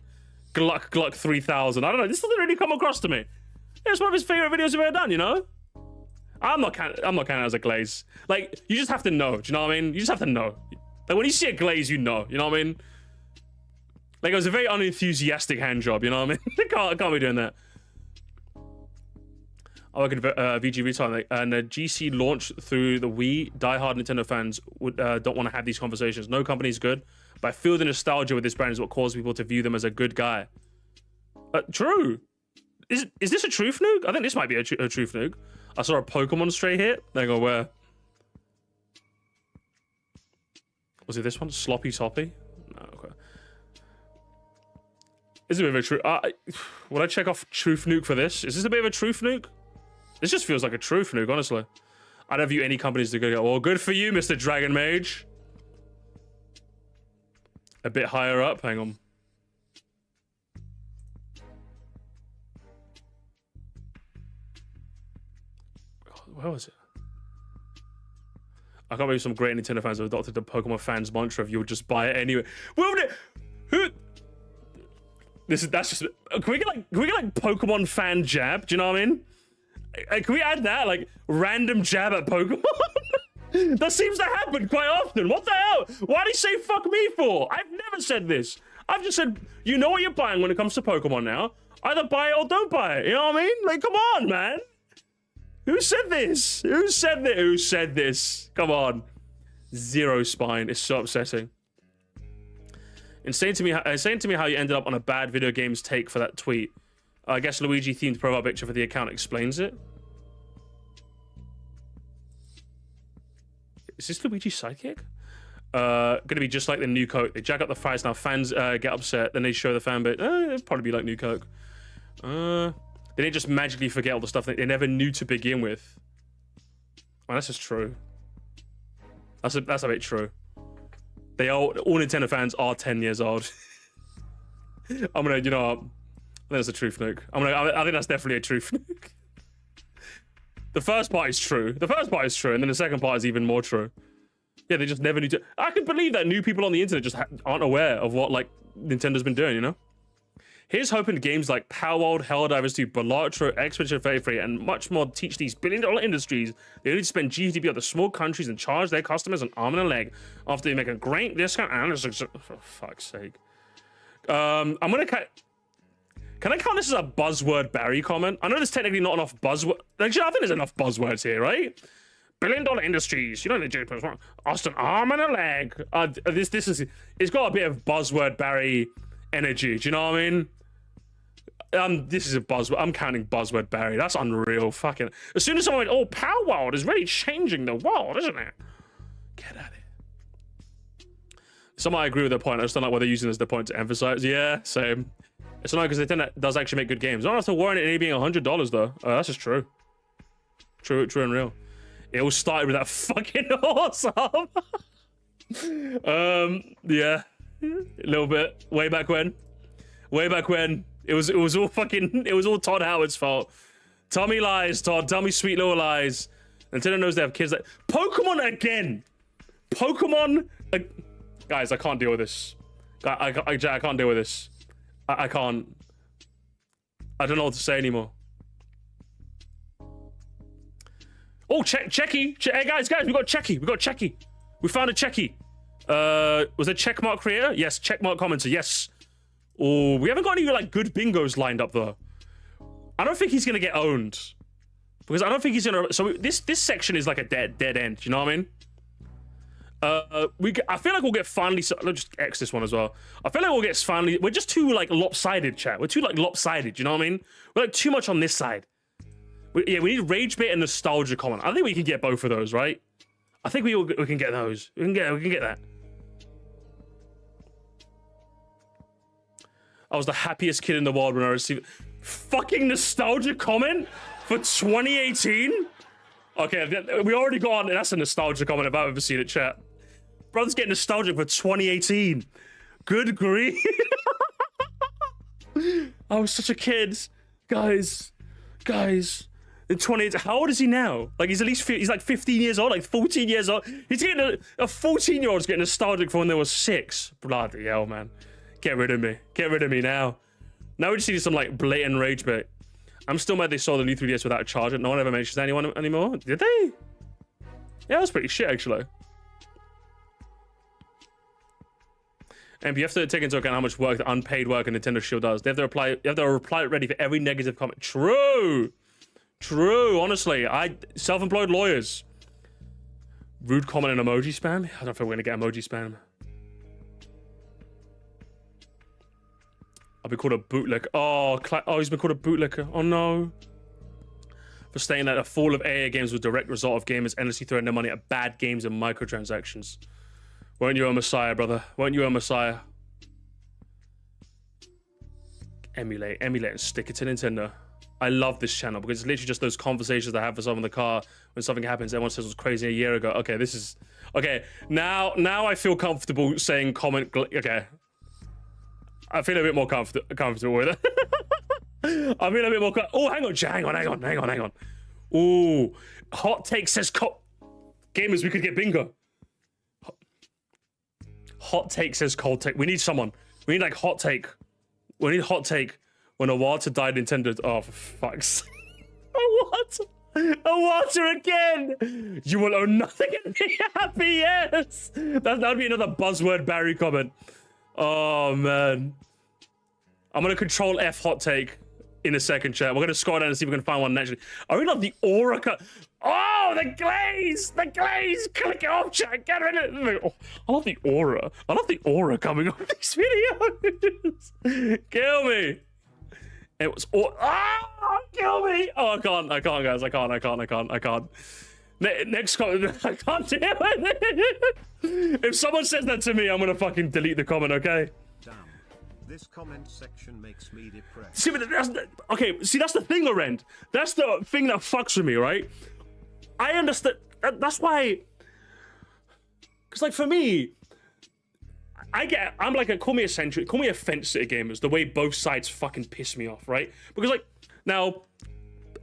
Gluck 3000. I don't know. This doesn't really come across to me. It's one of his favorite videos we've ever done. You know. I'm not counting as a glaze. Like, you just have to know. Do you know what I mean? You just have to know. Like, when you see a glaze, you know. You know what I mean? Like, it was a very unenthusiastic hand job. You know what I mean? I can't be doing that. I work in VG retail, and the GC launch through the Wii. Diehard Nintendo fans don't want to have these conversations. No company is good, but I feel the nostalgia with this brand is what causes people to view them as a good guy. True. Is this a truth nuke? I think this might be a truth nuke. I saw a Pokemon stray hit. They go, where? Was it this one? Sloppy Toppy? No, okay. Is it a bit of a truth? Would I check off truth nuke for this? Is this a bit of a truth nuke? This just feels like a truth nuke, honestly. I don't view any companies to go, well, good for you, Mr. Dragon Mage. A bit higher up, hang on. Where was it? I can't believe some great Nintendo fans have adopted the Pokemon fans mantra of you'll just buy it anyway. That's just. Can we get like Pokemon fan jab? Do you know what I mean? Can we add that like random jab at Pokemon? That seems to happen quite often. What the hell? Why do you say fuck me for? I've never said this. I've just said you know what you're buying when it comes to Pokemon now. Either buy it or don't buy it. You know what I mean? Like, come on, man. Who said this? Who said this? Come on. Zero spine. It's so upsetting. And saying to me how you ended up on a bad video games take for that tweet. I guess Luigi themed profile picture for the account explains it. Is this Luigi's sidekick? Gonna be just like the new Coke. They jack up the price now. Fans get upset. Then they show the fan bit. It'd probably be like new Coke. They didn't just magically forget all the stuff that they never knew to begin with. Oh, that's just true. That's a bit true. All Nintendo fans are 10 years old. I'm gonna, you know what? I think that's a truth nuke. I think that's definitely a truth nuke. The first part is true. And then the second part is even more true. Yeah, they just never knew to. I could believe that new people on the internet just aren't aware of what like Nintendo's been doing, you know? Here's hoping games like Power World, Helldivers 2, Balatro, Expedition 33, and much more teach these billion-dollar industries they need to spend GDP on the small countries and charge their customers an arm and a leg after they make a great discount and for fuck's sake. I'm gonna can I count this as a buzzword Barry comment? I know there's technically not enough buzzword. Actually, I think there's enough buzzwords here, right? Billion-dollar industries. You know the Japanese one. Austin arm and a leg. It's got a bit of buzzword Barry energy. Do you know what I mean? This is a buzzword. I'm counting buzzword Barry. That's unreal. Fucking. As soon as someone went, oh, Power World is really changing the world, isn't it? Get at it. Some I agree with their point. I just don't like what they're using as their point to emphasize. Yeah, same. It's annoying because Nintendo does actually make good games. I don't have to worry about it being $100 though. That's just true. True and real. It all started with that fucking awesome. Yeah, a little bit. Way back when. It was all Todd Howard's fault. Tommy lies, Todd. Tell me sweet little lies. Nintendo knows they have kids that Pokemon again. Guys, I can't deal with this. I can't deal with this. I can't. I don't know what to say anymore. Oh, Checky. Hey, guys, we got Checky. We found a Checky. Was it checkmark creator? Yes, checkmark commenter. Yes. Oh, we haven't got any like good bingos lined up though. I don't think he's gonna get owned because I don't think he's gonna. So this section is like a dead end. You know what I mean? I feel like we'll get finally. Let's just X this one as well. I feel like we'll get finally. We're just too like lopsided, chat. We're too like lopsided. You know what I mean? We're like too much on this side. We need rage bait and nostalgia comment. I think we can get both of those, right? I think we can get those. We can get that. I was the happiest kid in the world when I received fucking nostalgia comment for 2018. Okay, we already got on. That's a nostalgia comment if I've ever seen it, chat. Brother's getting nostalgic for 2018. Good grief. I was such a kid, guys. In 20, how old is he now? Like he's at least he's like 15 years old, like 14 years old. He's getting a 14-year-old's getting nostalgic for when they were 6. Bloody hell, man. Get rid of me. Get rid of me now. Now we just see some like blatant rage bait. I'm still mad they saw the new 3DS without a charger. No one ever mentions anyone anymore. Did they? Yeah, that was pretty shit actually. And you have to take into account how much work, the unpaid work, a Nintendo Shield does. They have to reply. You have to reply ready for every negative comment. True. Honestly, self-employed lawyers. Rude comment and emoji spam. I don't know if we're gonna get emoji spam. I've been called a bootlicker. Oh, he's been called a bootlicker. Oh no. For stating that a fall of AA games was a direct result of gamers endlessly throwing their money at bad games and microtransactions. Weren't you a messiah, brother? Weren't you a messiah? Emulate and stick it to Nintendo. I love this channel because it's literally just those conversations I have with someone in the car when something happens. Everyone says it was crazy a year ago. Okay, this is okay. Now I feel comfortable saying comment. Okay, I feel a bit more comfortable with it. I feel a bit more. Oh, hang on. Ooh, hot take says gamers. We could get bingo. Hot take says cold take. We need someone. We need like hot take. We need hot take when a water died Nintendo. Oh, for fuck's sake. A water again. You will own nothing and be happy. Yes. That would be another buzzword Barry comment. Oh man. I'm gonna control F hot take in a second, chat. We're gonna scroll down and see if we can find one naturally. I really love the aura cut. Oh, the glaze! Click it off, chat. Get rid of it. Oh, I love the aura coming off these videos. Kill me. It was kill me. Oh, I can't, guys. I can't. Next comment. I can't deal with it. If someone says that to me, I'm gonna fucking delete the comment, okay? Damn. This comment section makes me depressed. See, but that's the thing, Laurent. That's the thing that fucks with me, right? I understand. That's why. Because, like, for me, I'm like call me eccentric, call me a fence-sitter gamers. The way both sides fucking piss me off, right? Because, like, now,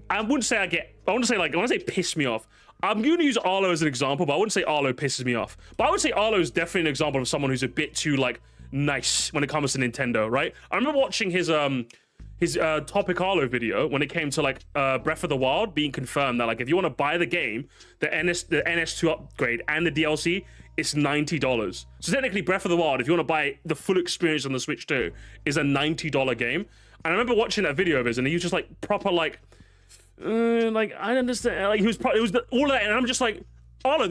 I wouldn't say when I say piss me off, I'm going to use Arlo as an example, but I wouldn't say Arlo pisses me off. But I would say Arlo is definitely an example of someone who's a bit too, like, nice when it comes to Nintendo, right? I remember watching his Topic Arlo video when it came to like Breath of the Wild being confirmed that like if you want to buy the game, the NS2 upgrade and the DLC, it's $90. So technically Breath of the Wild, if you want to buy the full experience on the Switch 2, is a $90 game. And I remember watching that video of his and he was just like proper like I understand, like he was all of that, and I'm just like, Arlo,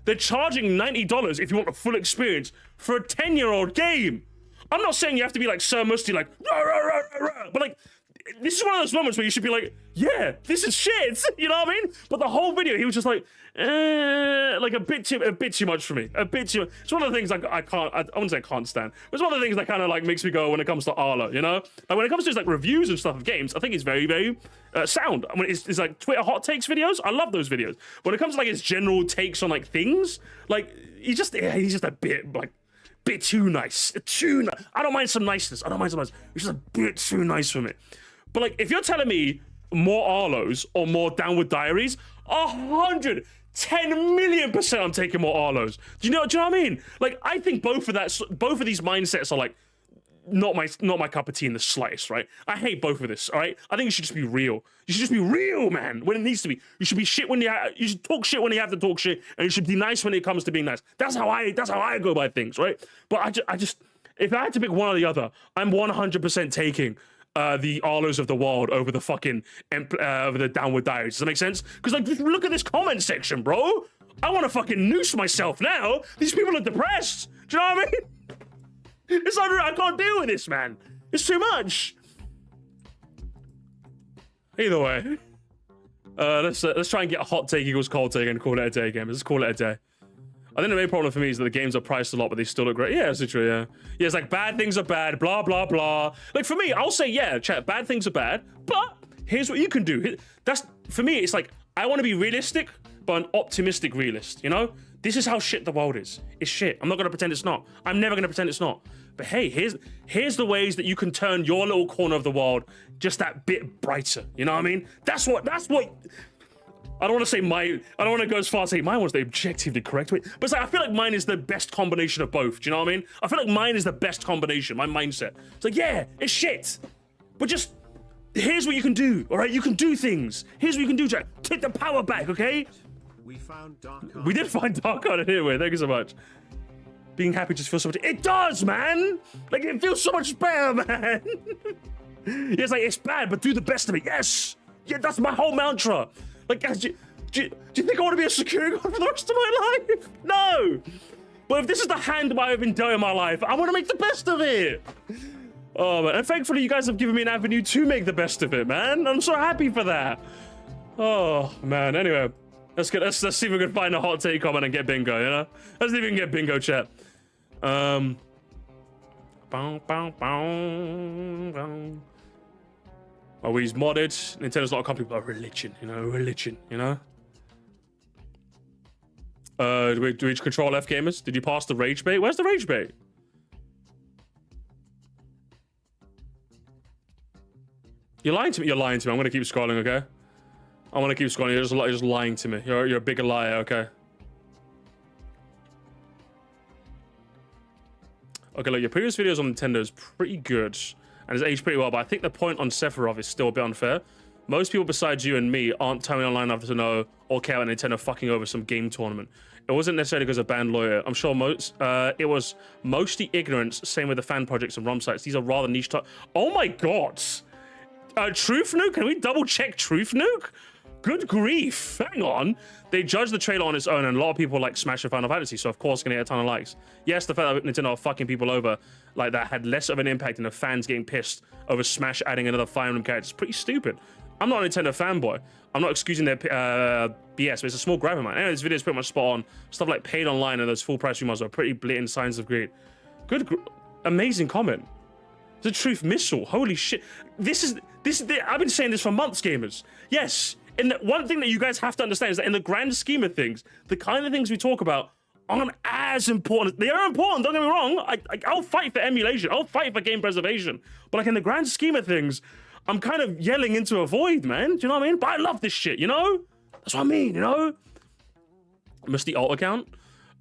they're charging $90 if you want a full experience for a 10-year-old game. I'm not saying you have to be like Sir Musty, like, rah, rah, rah, rah, rah. But like, this is one of those moments where you should be like, yeah, this is shit. You know what I mean? But the whole video, he was just like a bit too much for me. A bit too much. It's one of the things like I wouldn't say I can't stand. It's one of the things that kind of like makes me go when it comes to Arlo, you know? Like when it comes to like reviews and stuff of games, I think it's very, very sound. I mean, it's like Twitter hot takes videos. I love those videos. When it comes to like his general takes on like things, like he's just a bit too nice. I don't mind some niceness. It's just a bit too nice for me. But like, if you're telling me more Arlos or more Downward Diaries, 110% 10 million% I'm taking more Arlos. Do you know what I mean? Like, I think both of these mindsets are like not my cup of tea in the slightest, right? I hate both of this, all right? I think you should just be real. You should just be real, man, when it needs to be. You should be shit when you should talk shit when you have to talk shit, and you should be nice when it comes to being nice. That's how I go by things, right? But I just if I had to pick one or the other, I'm 100% taking the Arlos of the world over the fucking over the Downward Diaries. Does that make sense? Because like, just look at this comment section, bro. I want to fucking noose myself now. These people are depressed. Do you know what I mean? It's unreal. I can't deal with this, man. It's too much. Either way, let's try and get a hot take equals cold take and call it a day, game. Let's call it a day. I think the main problem for me is that the games are priced a lot, but they still look great. Yeah, that's true, yeah. Yeah, it's like bad things are bad, blah, blah, blah. Like for me, I'll say, yeah, chat, bad things are bad, but here's what you can do. That's, for me, it's like, I want to be realistic, but an optimistic realist, you know? This is how shit the world is. It's shit. I'm not going to pretend it's not. I'm never going to pretend it's not. But hey, here's the ways that you can turn your little corner of the world just that bit brighter. You know what I mean? That's what, I don't want to say I don't want to go as far as say mine was the objectively correct way, but it's like, I feel like mine is the best combination of both. Do you know what I mean? I feel like mine is the best combination, my mindset. It's like, yeah, it's shit, but just, here's what you can do, all right? You can do things. Here's what you can do, Jack. Take the power back, okay? We found Dark Art. We did find Dark Art here, thank you so much. Being happy just feels so much, it does, man! Like, it feels so much better, man! Yeah, it's like, it's bad, but do the best of it, yes! Yeah, that's my whole mantra. Like, guys, do you think I want to be a security guard for the rest of my life? No! But if this is the hand I've been dealt in my life, I want to make the best of it! Oh, man, and thankfully you guys have given me an avenue to make the best of it, man. I'm so happy for that. Oh, man, anyway. Let's see if we can find a hot take comment and get bingo, you know? Let's see if we can get bingo, chat. Bow, bow, bow, bow. Oh, he's modded. Nintendo's not a company, but a religion, you know? Religion, you know? Do we control F gamers? Did you pass the rage bait? Where's the rage bait? You're lying to me. You're lying to me. I'm gonna keep scrolling, okay? I'm gonna keep scrolling. You're just lying to me. You're a bigger liar, okay? Okay, look, your previous videos on Nintendo is pretty good and it's aged pretty well, but I think the point on Sephiroth is still a bit unfair. Most people besides you and me aren't timing online enough to know or care about Nintendo fucking over some game tournament. It wasn't necessarily because of banned lawyer. I'm sure it was mostly ignorance. Same with the fan projects and ROM sites. These are rather niche. Oh my god! Truth Nuke? Can we double check Truth Nuke? Good grief! Hang on. They judged the trailer on its own, and a lot of people like Smash and Final Fantasy, so of course gonna get a ton of likes. Yes, the fact that Nintendo are fucking people over like that had less of an impact than the fans getting pissed over Smash adding another Fire Emblem character. It's pretty stupid. I'm not a Nintendo fanboy. I'm not excusing their BS, but it's a small gripe of mine. Anyway, this video is pretty much spot on. Stuff like paid online and those full price remodels are pretty blatant signs of greed. Amazing comment. The truth missile. Holy shit. I've been saying this for months, gamers. Yes. And the one thing that you guys have to understand is that in the grand scheme of things, the kind of things we talk about aren't as important. They are important, don't get me wrong. I'll fight for emulation. I'll fight for game preservation. But like in the grand scheme of things, I'm kind of yelling into a void, man. Do you know what I mean? But I love this shit, you know? That's what I mean, you know? Musty alt account?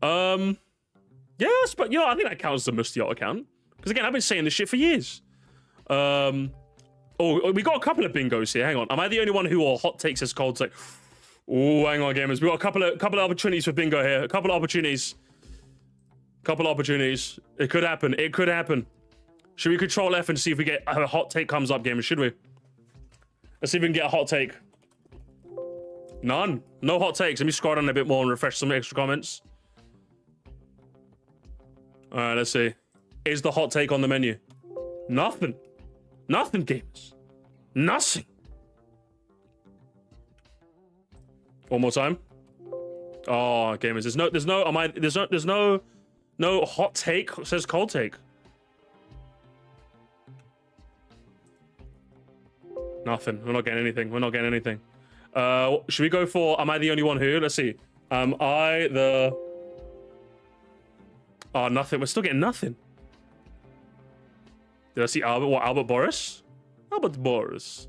Yes, but you know, I think that counts as a Musty alt account. Because again, I've been saying this shit for years. Oh, we got a couple of bingos here. Hang on. Am I the only one who or hot takes as cold take? Oh, hang on, gamers. We got a couple of opportunities for bingo here. A couple of opportunities. It could happen. It could happen. Should we control F and see if we get a hot take comes up, gamers? Should we? Let's see if we can get a hot take. None. No hot takes. Let me scroll down a bit more and refresh some extra comments. All right, let's see. Is the hot take on the menu? Nothing. Nothing, gamers. Nothing. One more time. Oh, gamers. There's no hot take. It says cold take. Nothing. We're not getting anything. We're not getting anything. Should we go for am I the only one who? Let's see. Am I the... Oh, nothing. We're still getting nothing. Did I see Albert? What, Albert Boris? Albert Boris.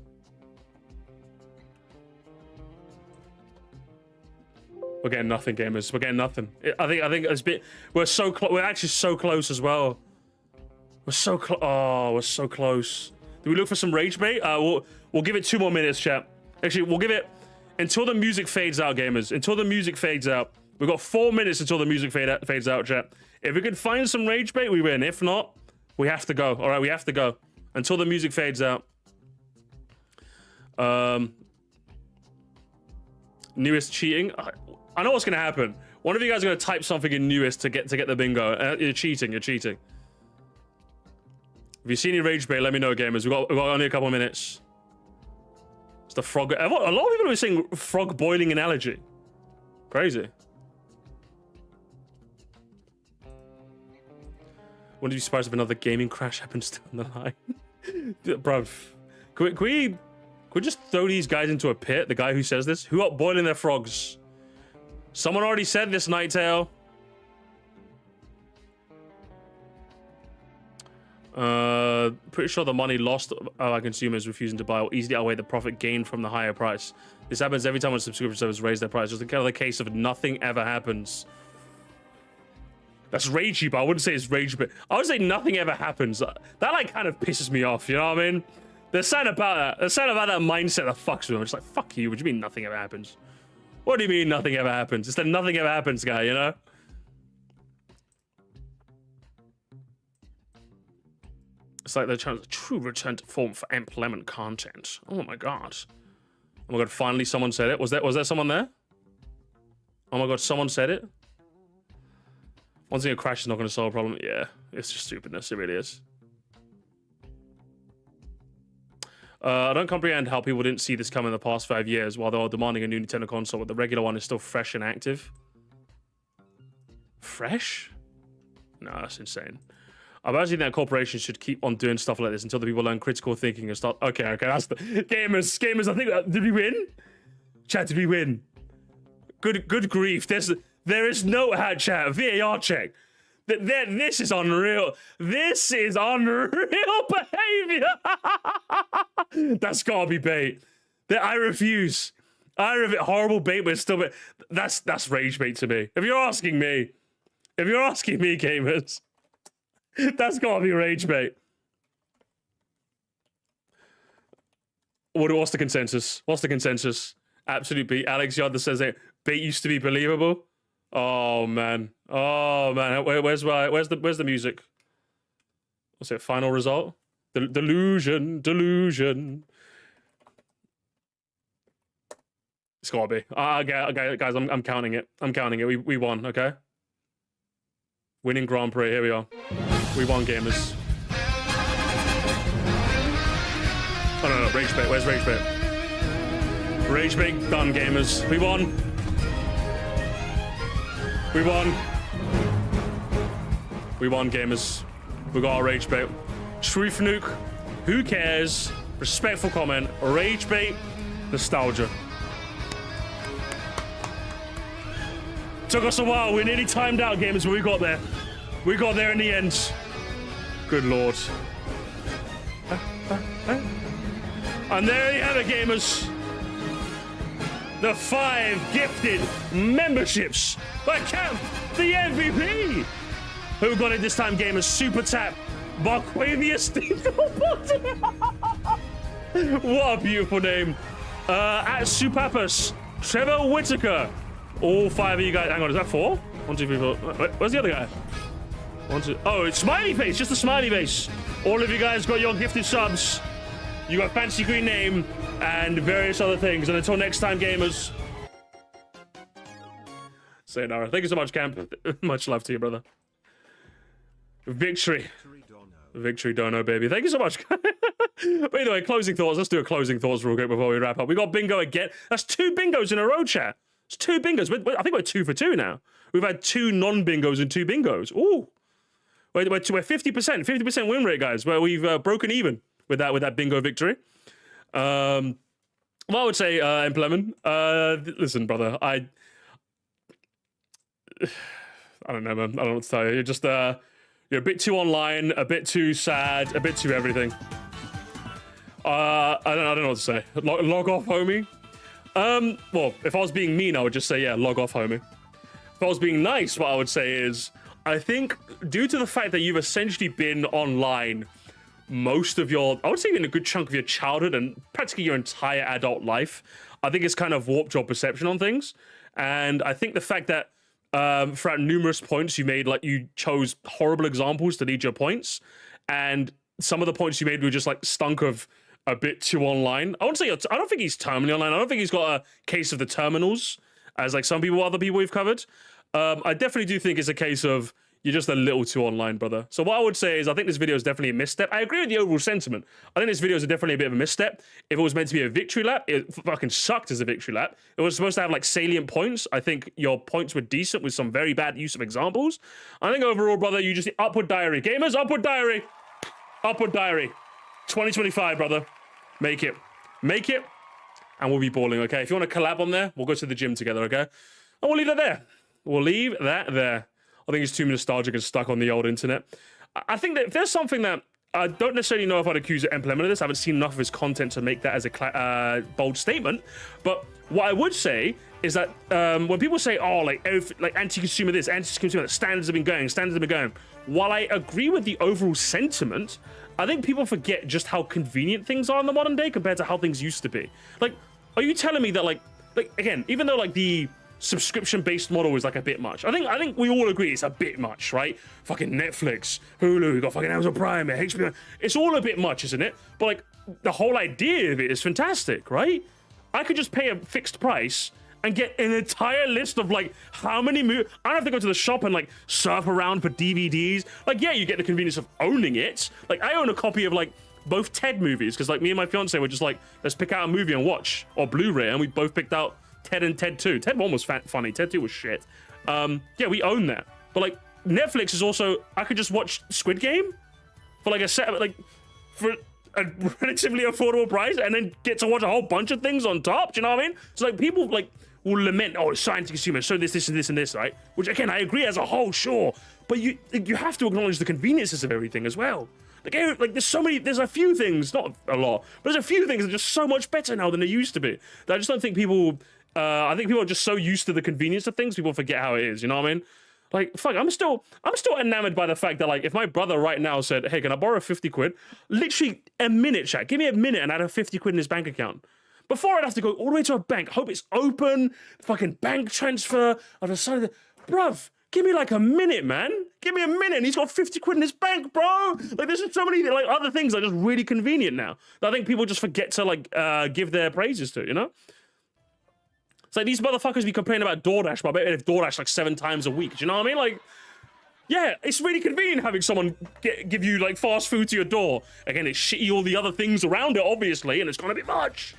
We're getting nothing, gamers. We're getting nothing. I think it's bit. We're so close. We're actually so close as well. We're so close. Oh, we're so close. Do we look for some rage bait? We'll give it 2 more minutes, chat. Actually, we'll give it until the music fades out, gamers. Until the music fades out. We've got 4 minutes until the music fades out, chat. If we can find some rage bait, we win. If not, we have to go. All right, we have to go until the music fades out. Newest cheating. I know what's gonna happen. One of you guys are gonna type something in newest to get the bingo. You're cheating. You're cheating. If you see any rage bait, let me know, gamers. We've got only a couple of minutes. It's the frog. A lot of people are saying frog boiling analogy. Crazy. Wouldn't you be surprised if another gaming crash happens down the line? Bruv. Can we just throw these guys into a pit? The guy who says this? Who up boiling their frogs? Someone already said this, Nighttail. Pretty sure the money lost by consumers refusing to buy will easily outweigh the profit gained from the higher price. This happens every time a subscription service raise their price. Just kind of the case of nothing ever happens. That's ragey, but I wouldn't say it's rage, but I would say nothing ever happens. That like kind of pisses me off, you know what I mean? There's something about that. There's something about that mindset that fucks me. I'm just like, fuck you. What do you mean nothing ever happens? What do you mean nothing ever happens? It's the nothing ever happens guy, you know? It's like they're trying to true return to form for EmpLemon content. Oh my god. Oh my god, finally someone said it. Was there someone there? Oh my god, someone said it? One thing a crash is not going to solve a problem. Yeah, it's just stupidness. It really is. I don't comprehend how people didn't see this come in the past 5 years while they were demanding a new Nintendo console, but the regular one is still fresh and active. Fresh? No, that's insane. I actually think that corporations should keep on doing stuff like this until the people learn critical thinking and start. Okay, that's the gamers. I think did we win? Chat, did we win? Good grief. There is no hat chat. VAR check. This is unreal. This is unreal behavior. That's gotta be bait. I refuse. Horrible bait, but it's still bait. That's rage bait to me. If you're asking me, gamers, that's gotta be rage bait. What's the consensus? Absolute beat. Alex Yodder says that bait used to be believable. Oh man. Where's the music? What's it? Final result? Delusion. It's gotta be. Okay, guys, I'm counting it. We won. Okay. Winning Grand Prix. Here we are. We won, gamers. Oh no, rage bait. Where's rage bait? Rage bait done, gamers. We won. We won, gamers. We got our rage bait. Truth nuke. Who cares? Respectful comment. Rage bait. Nostalgia. Took us a while. We nearly timed out, gamers, but we got there. We got there in the end. Good lord. And there you have it, gamers. The 5 gifted memberships by Camp, the MVP. Who got it this time, gamers? Super Tap, Barquavius, what a beautiful name. At Supapus, Trevor Whitaker. All 5 of you guys. Hang on, is that 4? 1, 2, 3, 4. Where's the other guy? 1, 2. Oh, it's smiley face, just a smiley face. All of you guys got your gifted subs. You got fancy green name and various other things. And until next time, gamers. Sayonara. Thank you so much, Camp. Much love to you, brother. Victory. Victory dono, baby. Thank you so much. But anyway, closing thoughts. Let's do a closing thoughts real quick before we wrap up. We got bingo again. That's 2 bingos in a row, chat. It's 2 bingos. I think we're 2 for 2 now. We've had 2 non-bingos and 2 bingos. Ooh. We're 50% win rate, guys. Where we've broken even with that bingo victory. Well, I would say, EmpLemon, listen, brother, I don't know, man. I don't know what to tell you. You're just, you're a bit too online, a bit too sad, a bit too everything. I don't know what to say. Log off, homie. Well, if I was being mean, I would just say, yeah, log off, homie. If I was being nice, what I would say is, I think due to the fact that you've essentially been online most of your, I would say even a good chunk of your childhood and practically your entire adult life, I think it's kind of warped your perception on things. And I think the fact that throughout numerous points you made, like, you chose horrible examples to lead your points, and some of the points you made were just like stunk of a bit too online. I don't think he's terminally online. I don't think he's got a case of the terminals as like some people, other people we've covered. I definitely do think it's a case of you're just a little too online, brother. So what I would say is I think this video is definitely a misstep. I agree with the overall sentiment. I think this video is definitely a bit of a misstep. If it was meant to be a victory lap, it fucking sucked as a victory lap. It was supposed to have like salient points. I think your points were decent with some very bad use of examples. I think overall, brother, you just upward diary. Gamers, upward diary. Upward diary. 2025, brother. Make it. Make it. And we'll be balling, okay? If you want to collab on there, we'll go to the gym together, okay? And we'll leave that there. We'll leave that there. I think it's too nostalgic and stuck on the old internet. I think that if there's something that I don't necessarily know if I'd accuse EmpLemon of this. I haven't seen enough of his content to make that as a bold statement. But what I would say is that when people say, oh, like anti-consumer this, anti-consumer that, standards have been going. While I agree with the overall sentiment, I think people forget just how convenient things are in the modern day compared to how things used to be. Like, are you telling me that like again, even though like the subscription-based model is like a bit much, I think we all agree it's a bit much, right? Fucking Netflix, Hulu, you got fucking Amazon Prime, HBO, it's all a bit much, isn't it? But like the whole idea of it is fantastic, right? I could just pay a fixed price and get an entire list of like how many movies. I don't have to go to the shop and like surf around for DVDs. Like, yeah, you get the convenience of owning it. Like, I own a copy of like both Ted movies because like me and my fiance were just like, let's pick out a movie and watch, or Blu-ray, and we both picked out Ted and Ted 2. Ted 1 was funny. Ted 2 was shit. Yeah, we own that. But like Netflix is also, I could just watch Squid Game for like a set, like for a relatively affordable price, and then get to watch a whole bunch of things on top. Do you know what I mean? So like people like will lament, oh, it's so anti-consumer, so this and this, right? Which again, I agree as a whole, sure. But you have to acknowledge the conveniences of everything as well. Like there's a few things, not a lot, but there's a few things that are just so much better now than they used to be. That I just don't think people, I think people are just so used to the convenience of things, people forget how it is, you know what I mean? Like, fuck, I'm still enamored by the fact that like, if my brother right now said, hey, can I borrow 50 quid? Literally a minute, chat, give me a minute and I'd have 50 quid in his bank account. Before I'd have to go all the way to a bank, hope it's open, fucking bank transfer, I've decided, bruv, give me like a minute, man. Give me a minute, and he's got 50 quid in his bank, bro. Like, there's just so many like other things that are just really convenient now that I think people just forget to like give their praises to, you know? It's like these motherfuckers be complaining about DoorDash, but I bet if DoorDash like 7 times a week. Do you know what I mean? Like, yeah, it's really convenient having someone give you like fast food to your door. Again, it's shitty all the other things around it, obviously, and it's gonna be much.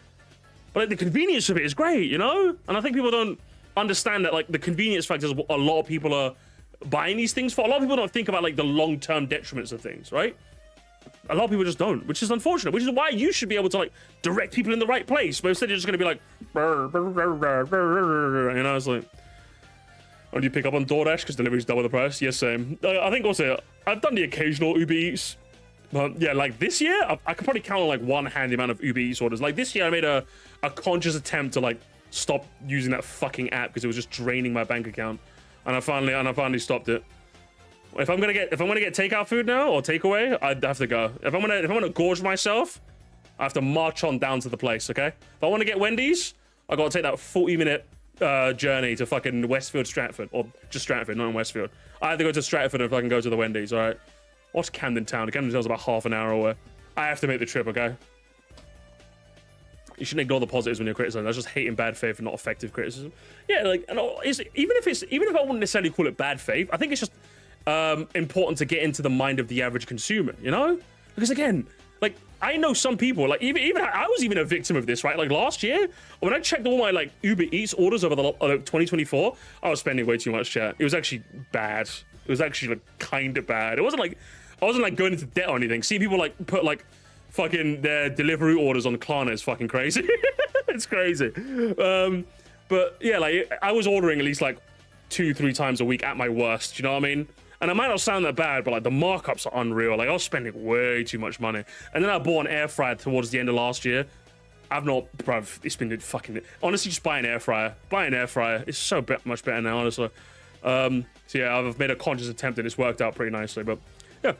But like, the convenience of it is great, you know? And I think people don't understand that like the convenience factor is what a lot of people are buying these things for. A lot of people don't think about like the long-term detriments of things, right? A lot of people just don't, which is unfortunate, which is why you should be able to like direct people in the right place. But instead you're just gonna be like, brr, brr, brr, brr, brr, you know, it's like, oh, do you pick up on DoorDash because delivery's double the price? Yes, same. I think also, I've done the occasional Uber Eats. But yeah, like this year, I could probably count on like one hand the amount of Uber Eats orders. Like this year, I made a conscious attempt to like stop using that fucking app because it was just draining my bank account, and I finally stopped it. If I'm gonna get takeout food now or takeaway, I'd have to go. If I'm gonna gorge myself, I have to march on down to the place. Okay. If I want to get Wendy's, I gotta take that 40-minute journey to fucking Westfield, Stratford, or just Stratford, not in Westfield. I have to go to Stratford if I can go to the Wendy's. All right. What's Camden Town? Camden Town's about half an hour away. I have to make the trip, okay? You shouldn't ignore the positives when you're criticizing. That's just hate in bad faith and not effective criticism. Yeah, like, and even if I wouldn't necessarily call it bad faith, I think it's just important to get into the mind of the average consumer, you know? Because again, like, I know some people, like, even I was even a victim of this, right? Like last year, when I checked all my like Uber Eats orders over the 2024, I was spending way too much, chat. It was actually bad. It was actually like kind of bad. It wasn't like I wasn't like going into debt or anything. See people like put like fucking their delivery orders on Klarna is fucking crazy. It's crazy. But yeah, like I was ordering at least like 2-3 times a week at my worst. You know what I mean? And it might not sound that bad, but like the markups are unreal. Like I was spending way too much money. And then I bought an air fryer towards the end of last year. I've not, bruv. It's been fucking. Honestly, just buy an air fryer. Buy an air fryer. It's so much better now, honestly. So yeah, I've made a conscious attempt and it's worked out pretty nicely. But yeah,